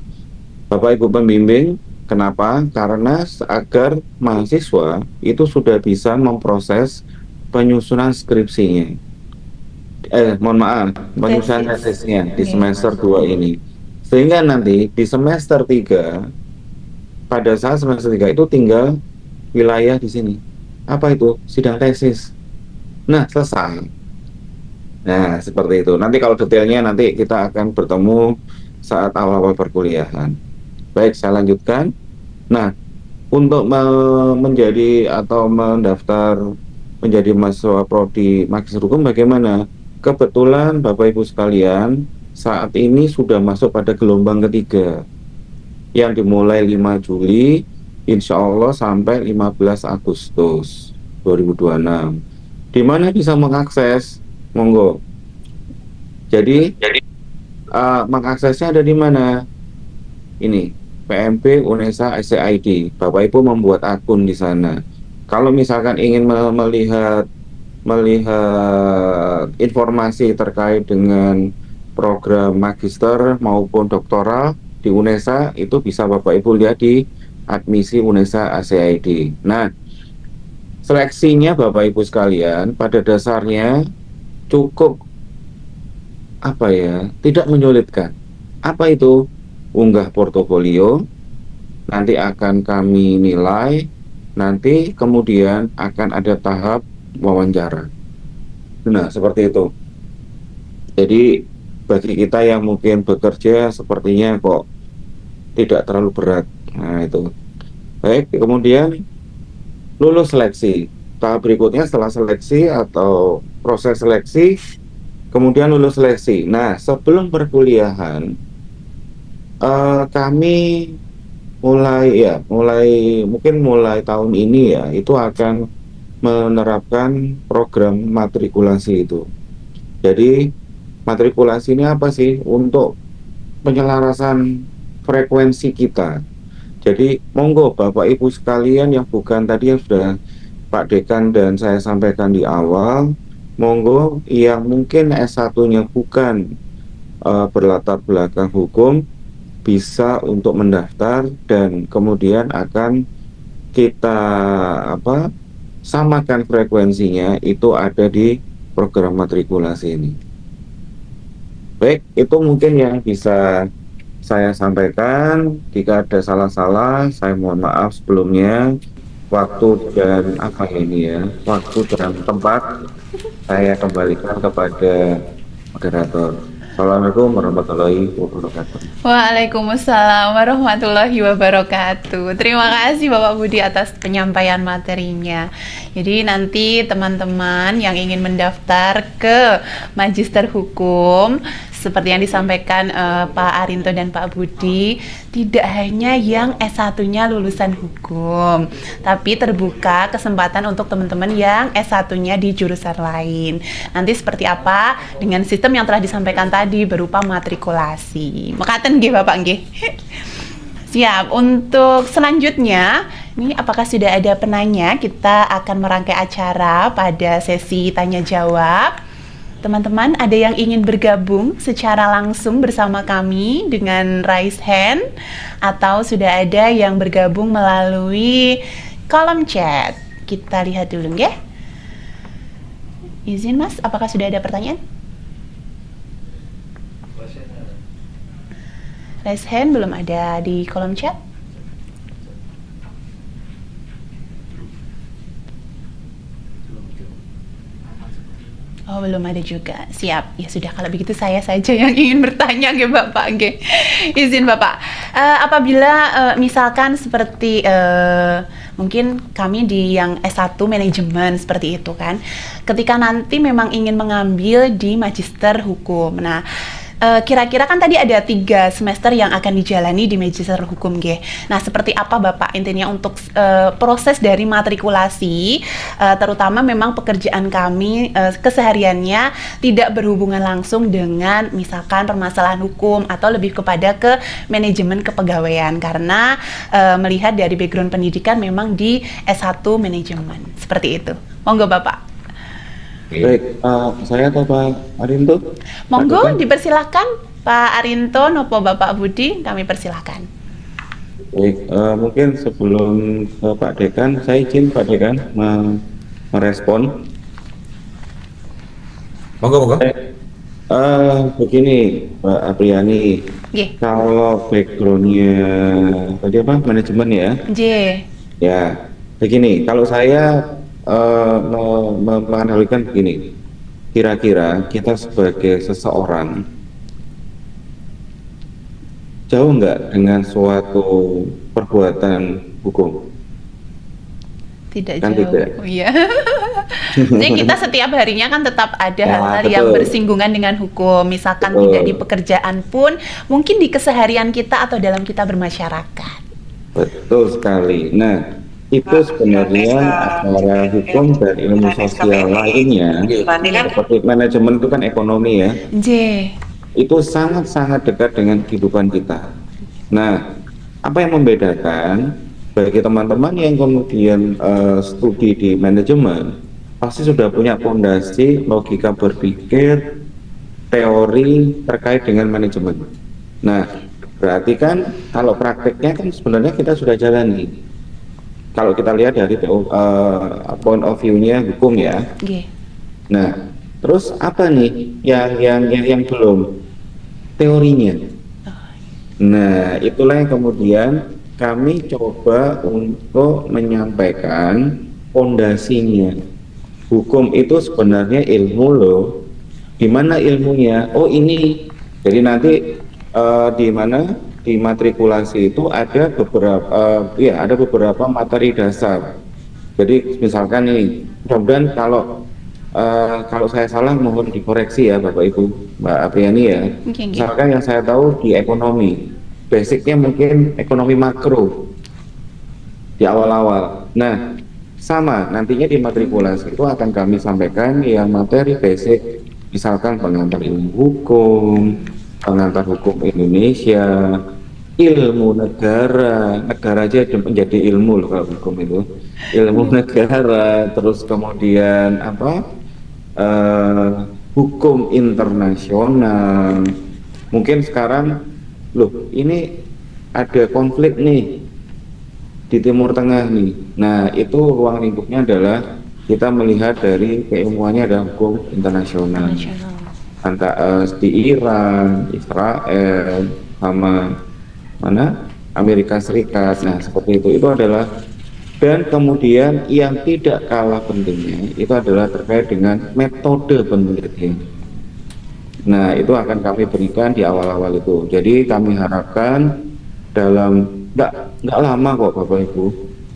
Bapak Ibu pembimbing, kenapa? Karena agar mahasiswa itu sudah bisa memproses penyusunan skripsinya. Penyusunan tesisnya di semester 2 ini. Sehingga nanti di semester 3, pada saat semester 3 itu tinggal wilayah di sini. Apa itu? Sidang tesis. Nah, selesai. Nah, seperti itu. Nanti kalau detailnya nanti kita akan bertemu saat awal-awal perkuliahan. Baik, saya lanjutkan. Nah, untuk menjadi atau mendaftar menjadi mahasiswa prodi Magister Hukum bagaimana? Kebetulan Bapak Ibu sekalian, saat ini sudah masuk pada gelombang ketiga yang dimulai 5 Juli insya Allah sampai 15 Agustus 2026. Di mana bisa mengakses? Monggo. Jadi mengaksesnya ada di mana? Ini PMP Unesa SCID. Bapak Ibu membuat akun di sana. Kalau misalkan ingin melihat informasi terkait dengan program magister maupun doktoral di UNESA, itu bisa Bapak Ibu lihat di admisi UNESA ACID. Nah, seleksinya Bapak Ibu sekalian pada dasarnya cukup tidak menyulitkan. Apa itu? Unggah portofolio, nanti akan kami nilai, nanti kemudian akan ada tahap wawancara. Nah, seperti itu. Jadi bagi kita yang mungkin bekerja sepertinya kok tidak terlalu berat. Nah, itu. Baik, kemudian lulus seleksi. Tahap berikutnya setelah seleksi atau proses seleksi, kemudian lulus seleksi. Nah, sebelum perkuliahan, kami mungkin mulai tahun ini ya itu akan menerapkan program matrikulasi itu. Jadi matrikulasi ini apa sih? Untuk penyelarasan frekuensi kita. Jadi monggo Bapak Ibu sekalian yang bukan tadi yang sudah Pak Dekan dan saya sampaikan di awal, monggo yang mungkin S1-nya bukan berlatar belakang hukum bisa untuk mendaftar dan kemudian akan kita samakan frekuensinya itu ada di program matrikulasi ini. Baik, itu mungkin yang bisa saya sampaikan. Jika ada salah-salah, saya mohon maaf sebelumnya. Waktu dan waktu dan tempat saya kembalikan kepada moderator. Assalamualaikum warahmatullahi wabarakatuh. Waalaikumsalam warahmatullahi wabarakatuh. Terima kasih Bapak Budi atas penyampaian materinya. Jadi nanti teman-teman yang ingin mendaftar ke Magister Hukum seperti yang disampaikan Pak Arinto dan Pak Budi, tidak hanya yang S1-nya lulusan hukum, tapi terbuka kesempatan untuk teman-teman yang S1-nya di jurusan lain. Nanti seperti apa dengan sistem yang telah disampaikan tadi berupa matrikulasi. Mekaten nggih Bapak nggih. Siap. Untuk selanjutnya, ini apakah sudah ada penanya? Kita akan merangkai acara pada sesi tanya jawab. Teman-teman, ada yang ingin bergabung secara langsung bersama kami dengan raise hand, atau sudah ada yang bergabung melalui kolom chat? Kita lihat dulu ya. Izin Mas, apakah sudah ada pertanyaan? Raise hand belum ada di kolom chat. Oh, belum ada juga. Siap. Ya sudah, kalau begitu saya saja yang ingin bertanya ke Bapak. Izin Bapak. Apabila misalkan seperti mungkin kami di yang S1 manajemen seperti itu kan. Ketika nanti memang ingin mengambil di Magister Hukum. Nah, kira-kira kan tadi ada 3 semester yang akan dijalani di Magister Hukum G. Nah, seperti apa Bapak intinya untuk proses dari matrikulasi, terutama memang pekerjaan kami kesehariannya tidak berhubungan langsung dengan misalkan permasalahan hukum atau lebih kepada ke manajemen kepegawaian, karena melihat dari background pendidikan memang di S1 manajemen. Seperti itu. Monggo Bapak. Baik, saya atau Pak Arinto? Monggo, dipersilahkan Pak Arinto, nopo Bapak Budi, kami persilahkan. Baik, mungkin sebelum Pak Dekan, saya izin Pak Dekan merespon. Monggo. Begini, Mbak Apriani, kalau backgroundnya tadi apa, manajemen ya? Ya, begini, kalau saya menganalogikan begini, kira-kira kita sebagai seseorang jauh nggak dengan suatu perbuatan hukum? Tidak kan jauh. tidak. Oh, iya. Jadi kita setiap harinya kan tetap ada hal-hal yang bersinggungan dengan hukum. Misalkan tidak di pekerjaan pun, mungkin di keseharian kita atau dalam kita bermasyarakat. Betul sekali. Nah, itu sebenarnya antara hukum dan ilmu sosial lainnya, seperti manajemen itu kan ekonomi ya, itu sangat-sangat dekat dengan kehidupan kita. Nah, apa yang membedakan bagi teman-teman yang kemudian studi di manajemen, pasti sudah punya fondasi logika berpikir, teori terkait dengan manajemen. Nah, berarti kan kalau prakteknya kan sebenarnya kita sudah jalani. Kalau kita lihat dari point of view-nya hukum ya. Nah, terus apa nih yang belum? Teorinya. Nah, itulah yang kemudian kami coba untuk menyampaikan fondasinya. Hukum itu sebenarnya ilmu loh. Di mana ilmunya? Oh, ini. Jadi nanti di mana? Di matrikulasi itu ada beberapa materi dasar. Jadi misalkan ini, mudah-mudahan kalau saya salah mohon dikoreksi ya Bapak Ibu, Mbak Apriani ya. Misalkan yang saya tahu di ekonomi basicnya mungkin ekonomi makro di awal-awal. Nah, sama nantinya di matrikulasi itu akan kami sampaikan yang materi basic, misalkan pengantar ilmu hukum, pengantar hukum Indonesia, ilmu negara, negara aja menjadi ilmu loh kalau hukum itu, ilmu negara, terus kemudian apa, hukum internasional. Mungkin sekarang, loh ini ada konflik nih di Timur Tengah nih. Nah, itu ruang lingkupnya adalah kita melihat dari keilmuannya ada hukum internasional. Antara di Iran, Israel, sama mana Amerika Serikat. Nah, seperti itu adalah, dan kemudian yang tidak kalah pentingnya itu adalah terkait dengan metode penelitian. Nah, itu akan kami berikan di awal-awal itu. Jadi kami harapkan dalam nggak lama kok Bapak Ibu,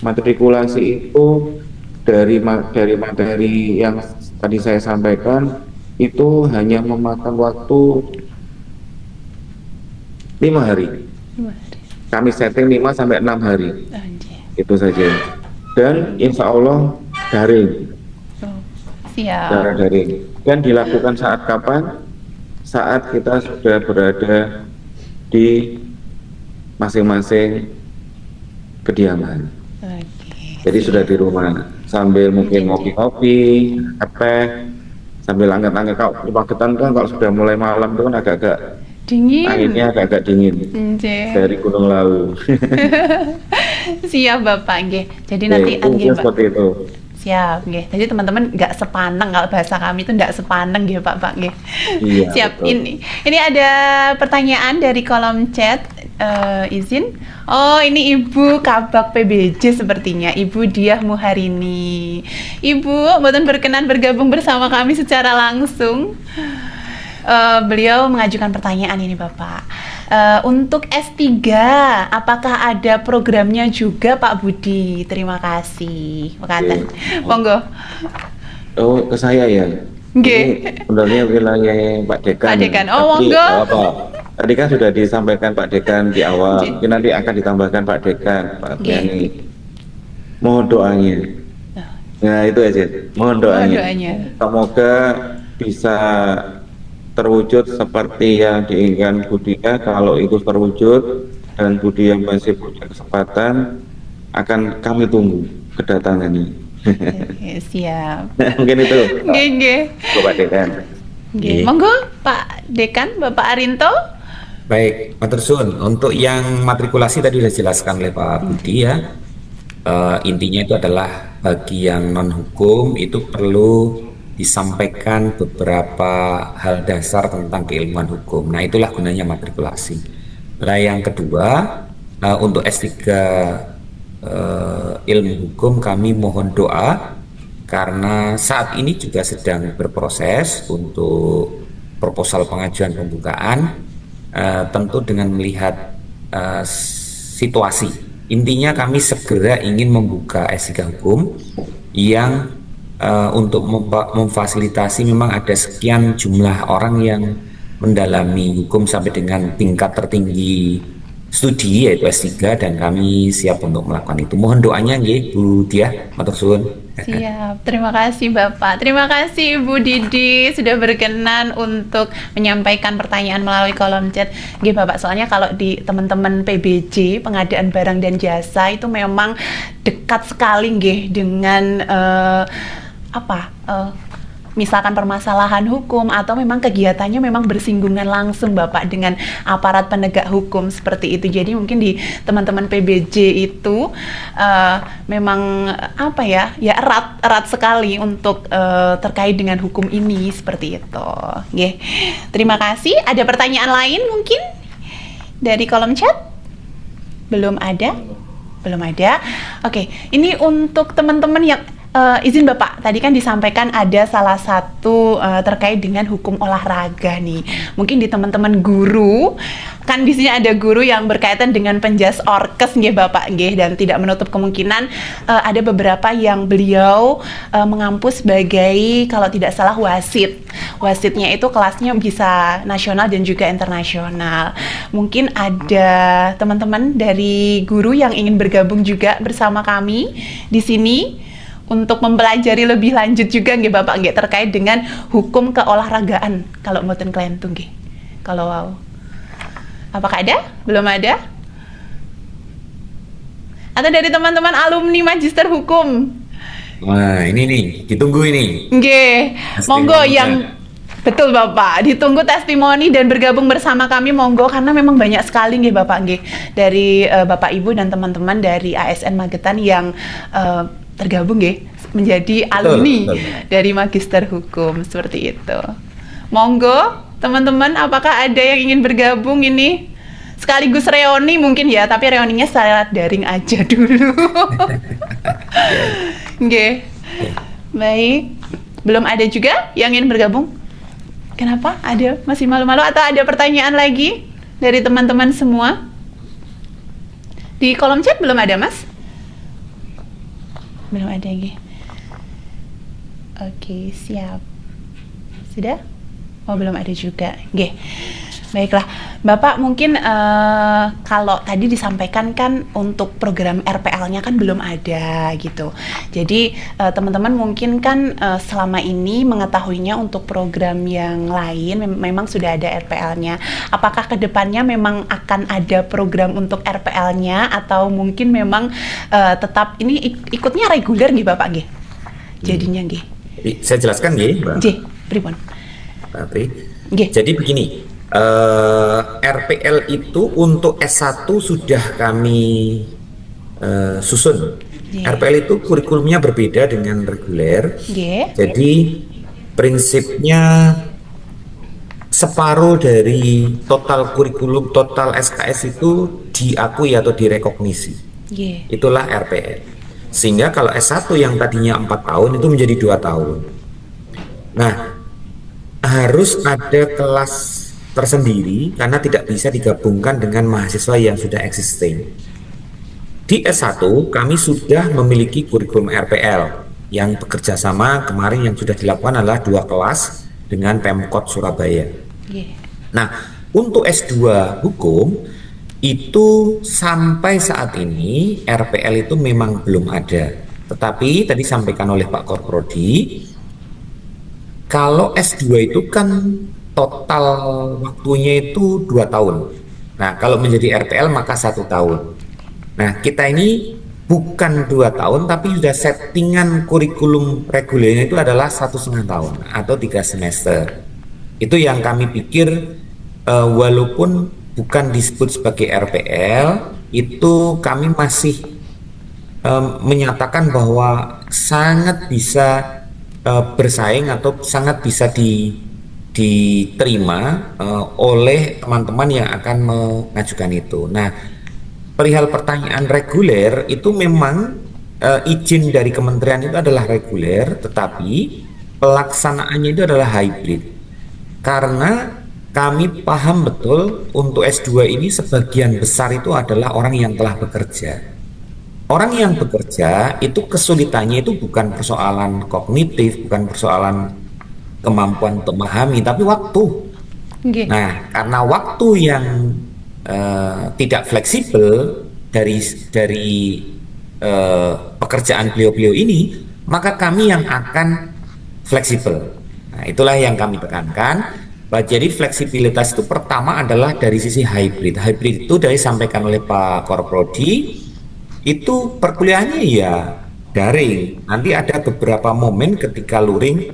matrikulasi itu dari materi yang tadi saya sampaikan itu hanya memakan waktu 5 hari. Kami setting 5 sampai 6 hari. Itu saja. Dan insya Allah daring. Siap. Secara daring. Dan dilakukan saat kapan? Saat kita sudah berada di masing-masing kediaman. Jadi sudah di rumah sambil mungkin ngopi-ngopi, teh, sambil angkat-angkat. Kalau di Magetan kan kalau sudah mulai malam itu kan agak-agak dingin. Anginnya agak-agak dingin dari Gunung Lawu. Siap Bapak, nggih. Jadi nanti seperti itu. Siap, nggih. Jadi teman-teman nggak sepaneng, kalau bahasa kami itu nggak sepaneng nggih Pak, nggih. Iya, siap. Betul. Ini ada pertanyaan dari kolom chat. Izin. Oh, ini Ibu Kabak PBJ sepertinya, Ibu Diah Muharini. Ibu, mboten berkenan bergabung bersama kami secara langsung. Beliau mengajukan pertanyaan ini Bapak. Untuk S3, apakah ada programnya juga Pak Budi? Terima kasih. Makaten. Monggo. Oh, ke saya ya. Nggih. Sebenarnya wilayah Pak Dekan. Pak Dekan. Oh, monggo. Tadi kan sudah disampaikan Pak Dekan di awal. Mungkin nanti akan ditambahkan Pak Dekan, Pak Yani. Mohon doanya. Nah, itu aja. Mohon doanya. Semoga bisa terwujud seperti yang diinginkan Budia. Kalau itu terwujud dan Budia masih punya kesempatan, akan kami tunggu kedatangannya. Siap. Mungkin itu. Nggih. Bapak Dekan. Monggo Pak Dekan, Bapak Arinto. Baik, Matur suwun. Untuk yang matrikulasi tadi sudah dijelaskan oleh Pak Budi ya. Intinya itu adalah bagi yang non hukum itu perlu disampaikan beberapa hal dasar tentang keilmuan hukum. Nah, itulah gunanya matrikulasi. Nah, yang kedua, untuk S3 ilmu hukum kami mohon doa karena saat ini juga sedang berproses untuk proposal pengajuan pembukaan, tentu dengan melihat situasi. Intinya kami segera ingin membuka S3 hukum yang untuk memfasilitasi memang ada sekian jumlah orang yang mendalami hukum sampai dengan tingkat tertinggi studi yaitu S3, dan kami siap untuk melakukan itu. Mohon doanya nggih Bu Diah, matur suwun. Siap, terima kasih Bapak. Terima kasih Ibu Didi sudah berkenan untuk menyampaikan pertanyaan melalui kolom chat. Nggih Bapak, soalnya kalau di teman-teman PBJ, pengadaan barang dan jasa itu memang dekat sekali nggih dengan misalkan permasalahan hukum atau memang kegiatannya memang bersinggungan langsung Bapak dengan aparat penegak hukum seperti itu. Jadi mungkin di teman-teman PBJ itu memang erat sekali untuk terkait dengan hukum ini seperti itu. Nggih. Terima kasih. Ada pertanyaan lain mungkin dari kolom chat? Belum ada? Belum ada. Oke, ini untuk teman-teman yang izin Bapak, tadi kan disampaikan ada salah satu terkait dengan hukum olahraga nih. Mungkin di teman-teman guru, kan di sini ada guru yang berkaitan dengan penjas orkes nggih Bapak nggih, dan tidak menutup kemungkinan ada beberapa yang beliau mengampu sebagai kalau tidak salah wasit. Wasitnya itu kelasnya bisa nasional dan juga internasional. Mungkin ada teman-teman dari guru yang ingin bergabung juga bersama kami di sini untuk mempelajari lebih lanjut juga nggih Bapak nggih terkait dengan hukum keolahragaan kalau mboten kelentung nggih. Kalau wow. Apakah ada? Belum ada? Atau dari teman-teman alumni Magister Hukum? Wah, ini nih, ditunggu ini. Nggih. Monggo Testimoninya. yang betul Bapak, ditunggu testimoni dan bergabung bersama kami monggo, karena memang banyak sekali nggih Bapak nggih dari Bapak Ibu dan teman-teman dari ASN Magetan yang tergabung nggih menjadi alumni betul. dari Magister Hukum seperti itu. Monggo teman-teman, apakah ada yang ingin bergabung ini? Sekaligus reuni mungkin ya, tapi reuninya secara daring aja dulu. Nggih. Baik. Belum ada juga yang ingin bergabung? Kenapa? Ada masih malu-malu atau ada pertanyaan lagi dari teman-teman semua? Di kolom chat belum ada, Mas? Belum ada lagi. Oke, siap. Sudah? Oh, belum ada juga. Nggih. Baiklah, Bapak mungkin kalau tadi disampaikan kan untuk program RPL-nya kan belum ada gitu. Jadi teman-teman mungkin kan selama ini mengetahuinya untuk program yang lain memang sudah ada RPL-nya. Apakah kedepannya memang akan ada program untuk RPL-nya atau mungkin memang tetap ini ikutnya reguler nih Bapak nggih? Jadinya nggih. Saya jelaskan nggih, Mbak. Nggih, pripun? Tapi, Nggih. jadi begini, RPL itu untuk S1 sudah kami susun. Yeah. RPL itu kurikulumnya berbeda dengan reguler. Nggih. Jadi prinsipnya separuh dari total kurikulum, total SKS itu diakui atau direkognisi. Nggih. Itulah RPL. Sehingga kalau S1 yang tadinya 4 tahun itu menjadi 2 tahun. Nah, harus ada kelas tersendiri karena tidak bisa digabungkan dengan mahasiswa yang sudah existing. Di S1 kami sudah memiliki kurikulum RPL yang bekerja sama kemarin yang sudah dilakukan adalah 2 kelas dengan Pemkot Surabaya. Yeah. Nah, untuk S2 hukum itu sampai saat ini RPL itu memang belum ada. Tetapi tadi sampaikan oleh Pak Korprodi, kalau S2 itu kan total waktunya itu 2 tahun. Nah, kalau menjadi RPL maka 1 tahun. Nah, kita ini bukan 2 tahun, tapi sudah settingan kurikulum regulernya itu adalah 1,5 tahun atau 3 semester. Itu yang kami pikir walaupun bukan disebut sebagai RPL, itu kami masih menyatakan bahwa sangat bisa bersaing atau sangat bisa diterima oleh teman-teman yang akan mengajukan itu. Nah, perihal pertanyaan reguler itu memang izin dari kementerian itu adalah reguler, tetapi pelaksanaannya itu adalah hybrid. Karena kami paham betul untuk S2 ini sebagian besar itu adalah orang yang telah bekerja. Orang yang bekerja itu kesulitannya itu bukan persoalan kognitif, bukan persoalan kemampuan untuk memahami, tapi waktu. Okay. Nah, karena waktu yang tidak fleksibel dari pekerjaan beliau-beliau ini, maka kami yang akan fleksibel. Nah, itulah yang kami tekankan. Jadi fleksibilitas itu pertama adalah dari sisi hybrid. Hybrid itu dari sampaikan oleh Pak Korprodi, itu perkuliahannya ya daring. Nanti ada beberapa momen ketika luring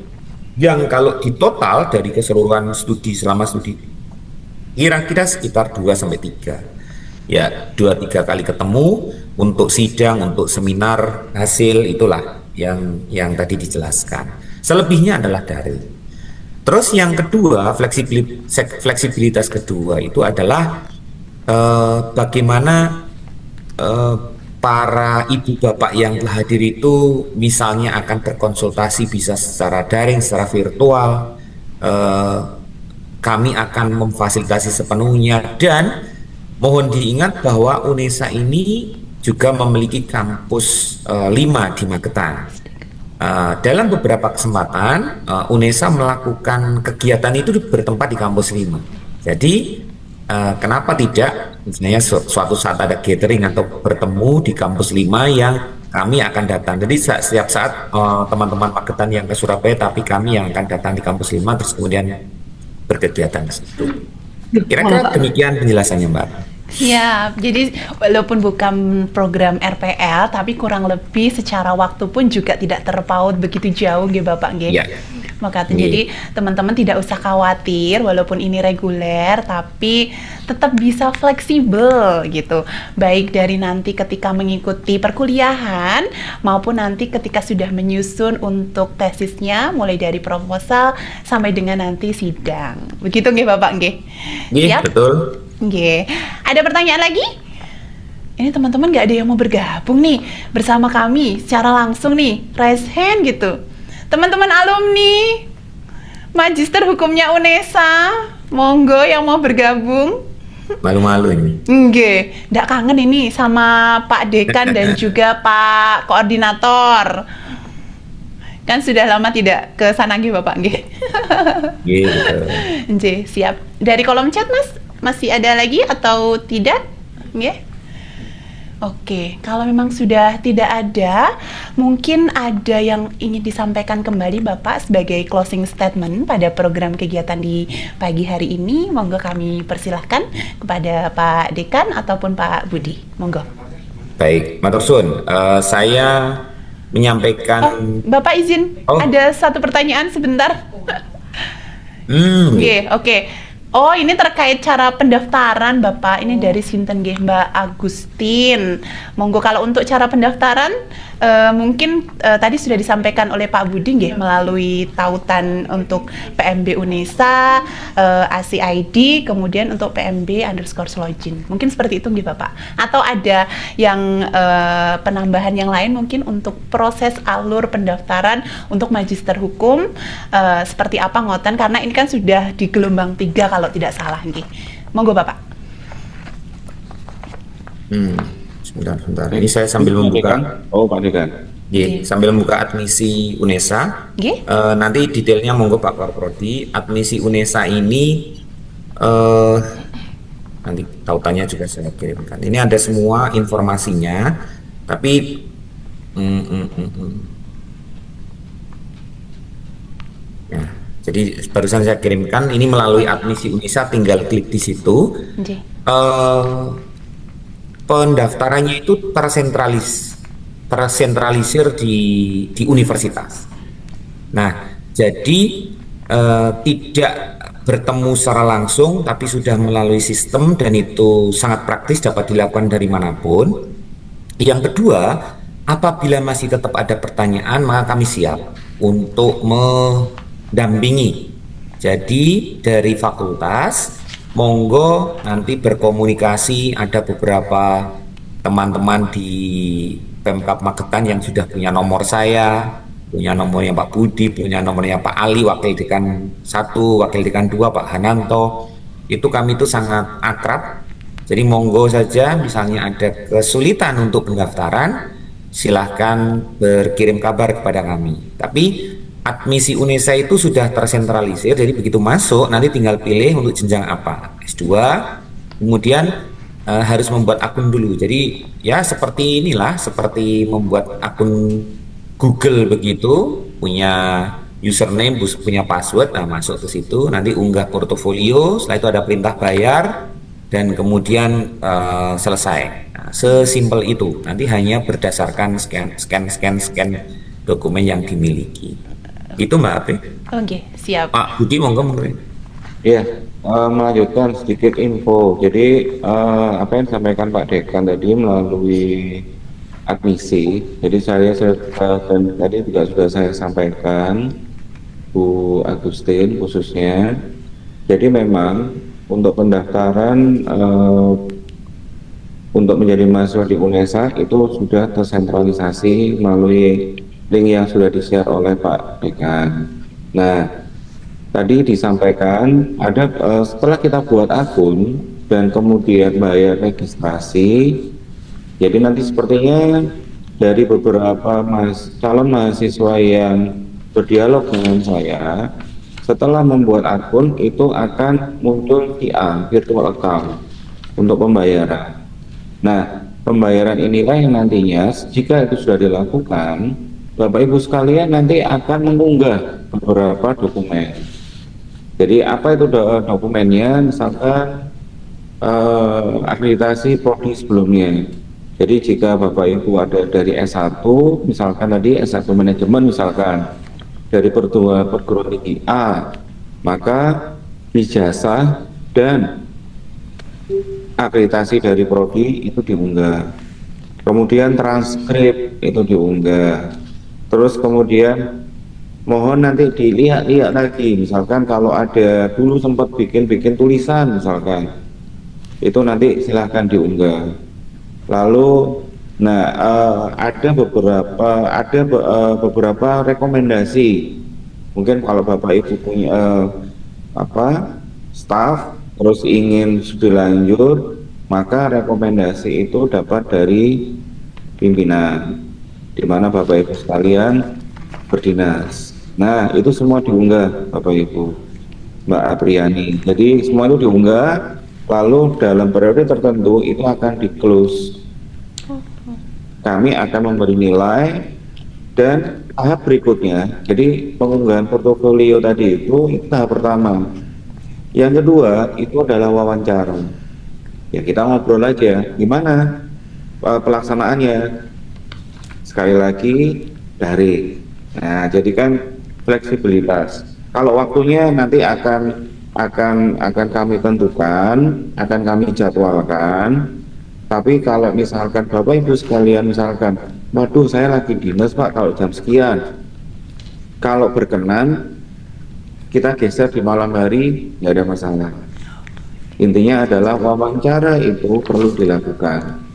yang kalau di total dari keseluruhan studi selama studi kira-kira sekitar 2-3 ya, 2-3 kali ketemu untuk sidang, untuk seminar, hasil, itulah yang tadi dijelaskan. Selebihnya adalah daring. Terus yang kedua, fleksibilitas kedua itu adalah bagaimana para ibu bapak yang telah hadir itu misalnya akan berkonsultasi bisa secara daring, secara virtual, kami akan memfasilitasi sepenuhnya. Dan mohon diingat bahwa UNESA ini juga memiliki kampus 5 di Magetan. Dalam beberapa kesempatan UNESA melakukan kegiatan itu bertempat di kampus 5. Jadi kenapa tidak misalnya suatu saat ada gathering atau bertemu di kampus 5 yang kami akan datang. Jadi setiap saat teman-teman Magetan yang ke Surabaya, tapi kami yang akan datang di kampus 5 terus kemudian berkegiatan di situ. Kira-kira demikian penjelasannya, Mbak. Ya, jadi walaupun bukan program RPL, tapi kurang lebih secara waktu pun juga tidak terpaut begitu jauh, gitu Bapak, gitu. Ya. Maka jadi teman-teman tidak usah khawatir, walaupun ini reguler, tapi tetap bisa fleksibel gitu. Baik dari nanti ketika mengikuti perkuliahan, maupun nanti ketika sudah menyusun untuk tesisnya, mulai dari proposal sampai dengan nanti sidang. Begitu nggih Bapak, nggih? Iya, betul. Nggih. Ada pertanyaan lagi? Ini teman-teman nggak ada yang mau bergabung nih bersama kami secara langsung nih, raise hand gitu. Teman-teman alumni Magister Hukumnya UNESA, monggo yang mau bergabung. Malu-malu ini. Nggih, nggak kangen ini sama Pak Dekan dan juga Pak Koordinator. Kan sudah lama tidak ke sana nggih Bapak nggih. Gitu. Nggih, siap. Dari kolom chat Mas, masih ada lagi atau tidak? Nggih. Oke, kalau memang sudah tidak ada, mungkin ada yang ingin disampaikan kembali Bapak sebagai closing statement pada program kegiatan di pagi hari ini. Monggo kami persilahkan kepada Pak Dekan ataupun Pak Budi. Monggo. Baik, Matur Suwun. Saya menyampaikan. Bapak izin, ada satu pertanyaan sebentar. Oke. Oh, ini terkait cara pendaftaran, Bapak. Ini dari sinten nggih, Mbak Agustin. Monggo kalau untuk cara pendaftaran mungkin tadi sudah disampaikan oleh Pak Budi nggih melalui tautan untuk PMB UNESA, ACID, kemudian untuk PMB_Slogin. Mungkin seperti itu nggih, Bapak. Atau ada yang penambahan yang lain mungkin untuk proses alur pendaftaran untuk Magister Hukum seperti apa ngoten, karena ini kan sudah di gelombang 3 kalau tidak salah nggih. Monggo Bapak. Sebentar. Ini saya sambil membuka. Oh, Pak Dekan. Sambil membuka admisi UNESA. Nanti detailnya monggo Pak Korprodi. Admisi UNESA ini nanti tautannya juga saya kirimkan. Ini ada semua informasinya, tapi ya. Jadi barusan saya kirimkan ini melalui admisi UNESA, tinggal klik di situ. Pendaftarannya itu tersentralisir di universitas. Nah, jadi tidak bertemu secara langsung, tapi sudah melalui sistem dan itu sangat praktis, dapat dilakukan dari manapun. Yang kedua, apabila masih tetap ada pertanyaan, maka kami siap untuk dampingi. Jadi dari fakultas monggo nanti berkomunikasi, ada beberapa teman-teman di Pemkab Magetan yang sudah punya nomor saya, punya nomornya Pak Budi, punya nomornya Pak Ali, Wakil Dekan 1, Wakil Dekan 2, Pak Hananto. Itu kami itu sangat akrab. Jadi monggo saja misalnya ada kesulitan untuk pendaftaran, silahkan berkirim kabar kepada kami. Tapi admisi UNESA itu sudah tersentralisir, jadi begitu masuk nanti tinggal pilih untuk jenjang apa, S2, kemudian harus membuat akun dulu. Jadi ya seperti inilah, seperti membuat akun Google begitu, punya username, punya password, nah masuk ke situ, nanti unggah portofolio, setelah itu ada perintah bayar, dan kemudian selesai. Nah, sesimpel itu, nanti hanya berdasarkan scan dokumen yang dimiliki. Itu Mbak Ape. Oke, siap. Pak Budi monggo. Iya, melanjutkan sedikit info. Jadi apa yang disampaikan Pak Dekan tadi melalui admisi. Jadi saya dan tadi juga sudah saya sampaikan Bu Agustin khususnya. Jadi memang untuk pendaftaran untuk menjadi mahasiswa di UNESA itu sudah tersentralisasi melalui link yang sudah di-share oleh Pak Dekan. Nah, tadi disampaikan ada setelah kita buat akun dan kemudian bayar registrasi, jadi nanti sepertinya dari beberapa calon mahasiswa yang berdialog dengan saya, setelah membuat akun itu akan muncul VR, virtual account, untuk pembayaran. Nah, pembayaran inilah yang nantinya jika itu sudah dilakukan, Bapak Ibu sekalian nanti akan mengunggah beberapa dokumen. Jadi apa itu dokumennya? Misalkan akreditasi prodi sebelumnya. Jadi jika Bapak Ibu ada dari S1, misalkan tadi S1 manajemen misalkan dari perguruan tinggi A, maka ijazah dan akreditasi dari prodi itu diunggah. Kemudian transkrip itu diunggah. Terus kemudian mohon nanti dilihat-lihat lagi, misalkan kalau ada dulu sempat bikin tulisan misalkan, itu nanti silahkan diunggah. Lalu ada beberapa rekomendasi, mungkin kalau Bapak Ibu punya staff terus ingin studi lanjut, maka rekomendasi itu dapat dari pimpinan di mana Bapak Ibu sekalian berdinas. Nah, itu semua diunggah Bapak Ibu, Mbak Apriani. Jadi semua itu diunggah, lalu dalam periode tertentu itu akan di-close. Kami akan memberi nilai dan tahap berikutnya. Jadi pengunggahan portofolio tadi itu tahap pertama. Yang kedua itu adalah wawancara. Ya kita ngobrol aja, gimana pelaksanaannya. Sekali lagi daring. Nah, jadi kan fleksibilitas. Kalau waktunya nanti akan kami tentukan, akan kami jadwalkan. Tapi kalau misalkan Bapak Ibu sekalian misalkan, waduh saya lagi dinas Pak kalau jam sekian. Kalau berkenan kita geser di malam hari, nggak ada masalah. Intinya adalah wawancara itu perlu dilakukan.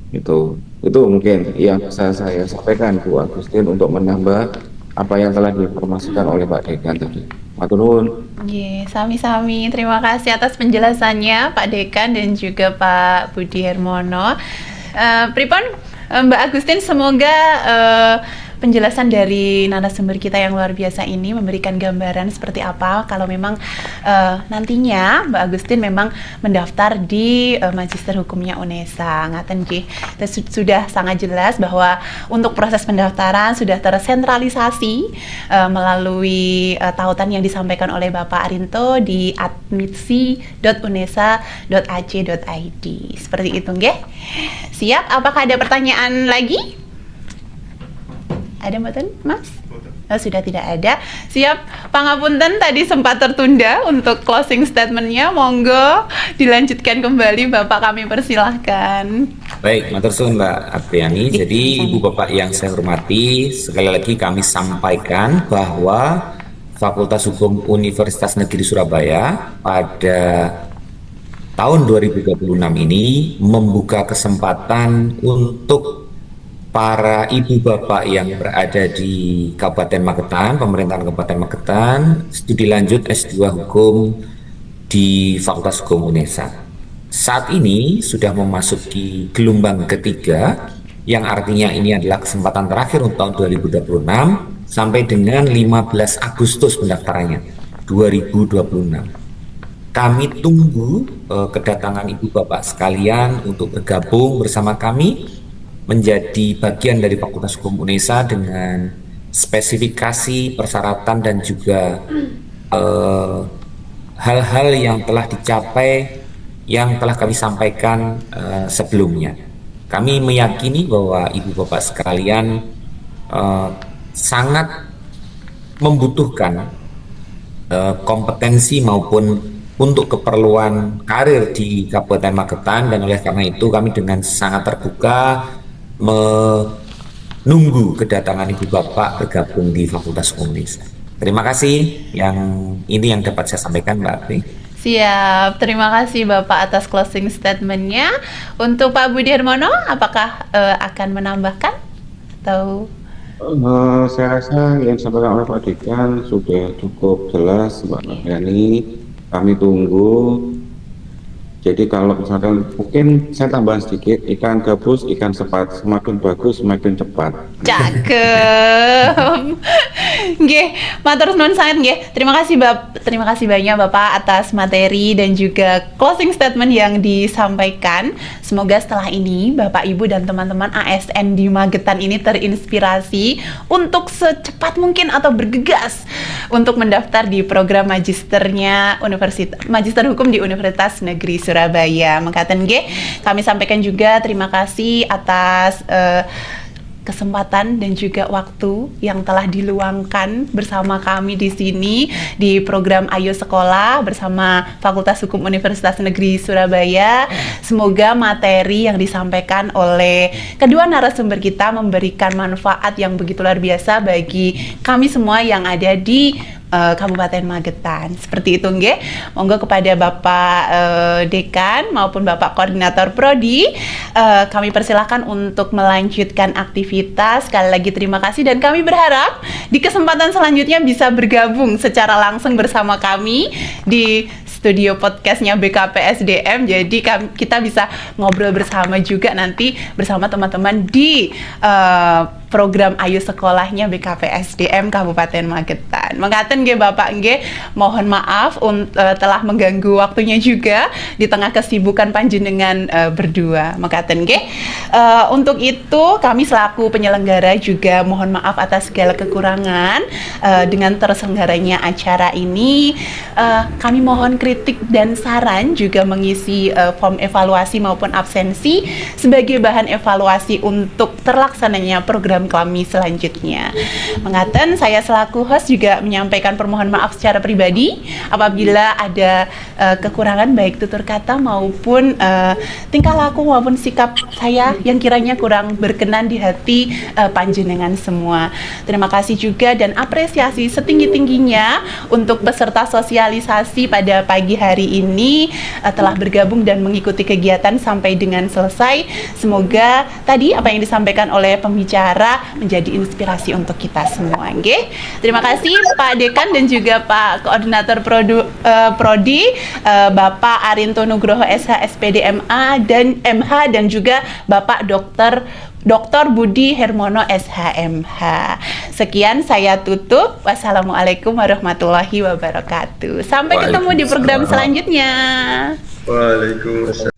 Itu mungkin yang bisa saya sampaikan Bu Agustin untuk menambah apa yang telah diinformasikan oleh Pak Dekan tadi. Matur nuwun. Sami-sami. Terima kasih atas penjelasannya Pak Dekan dan juga Pak Budi Hermono. Pripon Mbak Agustin, semoga penjelasan dari narasumber kita yang luar biasa ini memberikan gambaran seperti apa kalau memang nantinya Mbak Agustin memang mendaftar di Magister Hukumnya UNESA. Ngaten nggih. Sudah sangat jelas bahwa untuk proses pendaftaran sudah tersentralisasi melalui tautan yang disampaikan oleh Bapak Arinto di admisi.unesa.ac.id. Seperti itu nggih. Siap, apakah ada pertanyaan lagi? Ada mboten, Mas? Oh, sudah tidak ada. Siap, pangapunten tadi sempat tertunda untuk closing statement-nya. Monggo dilanjutkan kembali, Bapak, kami persilahkan. Baik, matur suwun Mbak Apriani. Jadi Ibu Bapak yang saya hormati, sekali lagi kami sampaikan bahwa Fakultas Hukum Universitas Negeri Surabaya pada tahun 2026 ini membuka kesempatan untuk para ibu bapak yang berada di Kabupaten Magetan, pemerintahan Kabupaten Magetan, studi lanjut S2 Hukum di Fakultas Hukum UNESA. Saat ini sudah memasuki gelombang ketiga, yang artinya ini adalah kesempatan terakhir untuk tahun 2026 sampai dengan 15 Agustus pendaftarannya 2026. Kami tunggu kedatangan ibu bapak sekalian untuk bergabung bersama kami menjadi bagian dari Fakultas Hukum UNESA dengan spesifikasi, persyaratan dan juga hal-hal yang telah dicapai yang telah kami sampaikan sebelumnya. Kami meyakini bahwa ibu bapak sekalian sangat membutuhkan kompetensi maupun untuk keperluan karir di Kabupaten Magetan, dan oleh karena itu kami dengan sangat terbuka menunggu kedatangan ibu bapak bergabung di Fakultas Hukum UNESA. Terima kasih, yang dapat saya sampaikan Mbak Apri. Siap, terima kasih Bapak atas closing statement-nya. Untuk Pak Budi Hermono, apakah akan menambahkan atau? Saya rasa yang disampaikan oleh Pak Dekan sudah cukup jelas, Mbak Yani. Kami tunggu. Jadi kalau misalkan mungkin saya tambahan sedikit, ikan gabus, ikan sepat, semakin bagus, semakin cepat. Cakep. Nggih, matur nuwun sanget nggih. Terima kasih banyak Bapak atas materi dan juga closing statement yang disampaikan. Semoga setelah ini Bapak Ibu dan teman-teman ASN di Magetan ini terinspirasi untuk secepat mungkin atau bergegas untuk mendaftar di program magisternya Magister Hukum di Universitas Negeri Surabaya. Mekaten nggih, kami sampaikan juga terima kasih atas kesempatan dan juga waktu yang telah diluangkan bersama kami di sini di program Ayo Sekolah bersama Fakultas Hukum Universitas Negeri Surabaya. Semoga materi yang disampaikan oleh kedua narasumber kita memberikan manfaat yang begitu luar biasa bagi kami semua yang ada di Kabupaten Magetan. Seperti itu nggih. Monggo kepada Bapak Dekan maupun Bapak Koordinator Prodi kami persilahkan untuk melanjutkan aktivitas. Sekali lagi terima kasih dan kami berharap di kesempatan selanjutnya bisa bergabung secara langsung bersama kami di studio podcastnya BKPSDM. Jadi kita bisa ngobrol bersama juga nanti bersama teman-teman di program Ayo Sekolahnya BKPSDM Kabupaten Magetan. Mengatakan nggih Bapak nggih, mohon maaf telah mengganggu waktunya juga di tengah kesibukan panjenengan berdua. Mengatakan nggih, untuk itu kami selaku penyelenggara juga mohon maaf atas segala kekurangan dengan terselenggaranya acara ini. Kami mohon kritik dan saran juga mengisi form evaluasi maupun absensi sebagai bahan evaluasi untuk terlaksananya program kami selanjutnya. Mengaten saya selaku host juga menyampaikan permohonan maaf secara pribadi apabila ada kekurangan baik tutur kata maupun tingkah laku maupun sikap saya yang kiranya kurang berkenan di hati panjenengan semua. Terima kasih juga dan apresiasi setinggi-tingginya untuk peserta sosialisasi pada pagi hari ini telah bergabung dan mengikuti kegiatan sampai dengan selesai. Semoga tadi apa yang disampaikan oleh pembicara menjadi inspirasi untuk kita semua. Nggih. Terima kasih Pak Dekan dan juga Pak Koordinator Prodi Bapak Arinto Nugroho SH SPD MA dan MH dan juga Bapak Dr. Budi Hermono SHMH. Sekian saya tutup. Wassalamualaikum warahmatullahi wabarakatuh. Sampai ketemu di program selanjutnya. Waalaikumsalam.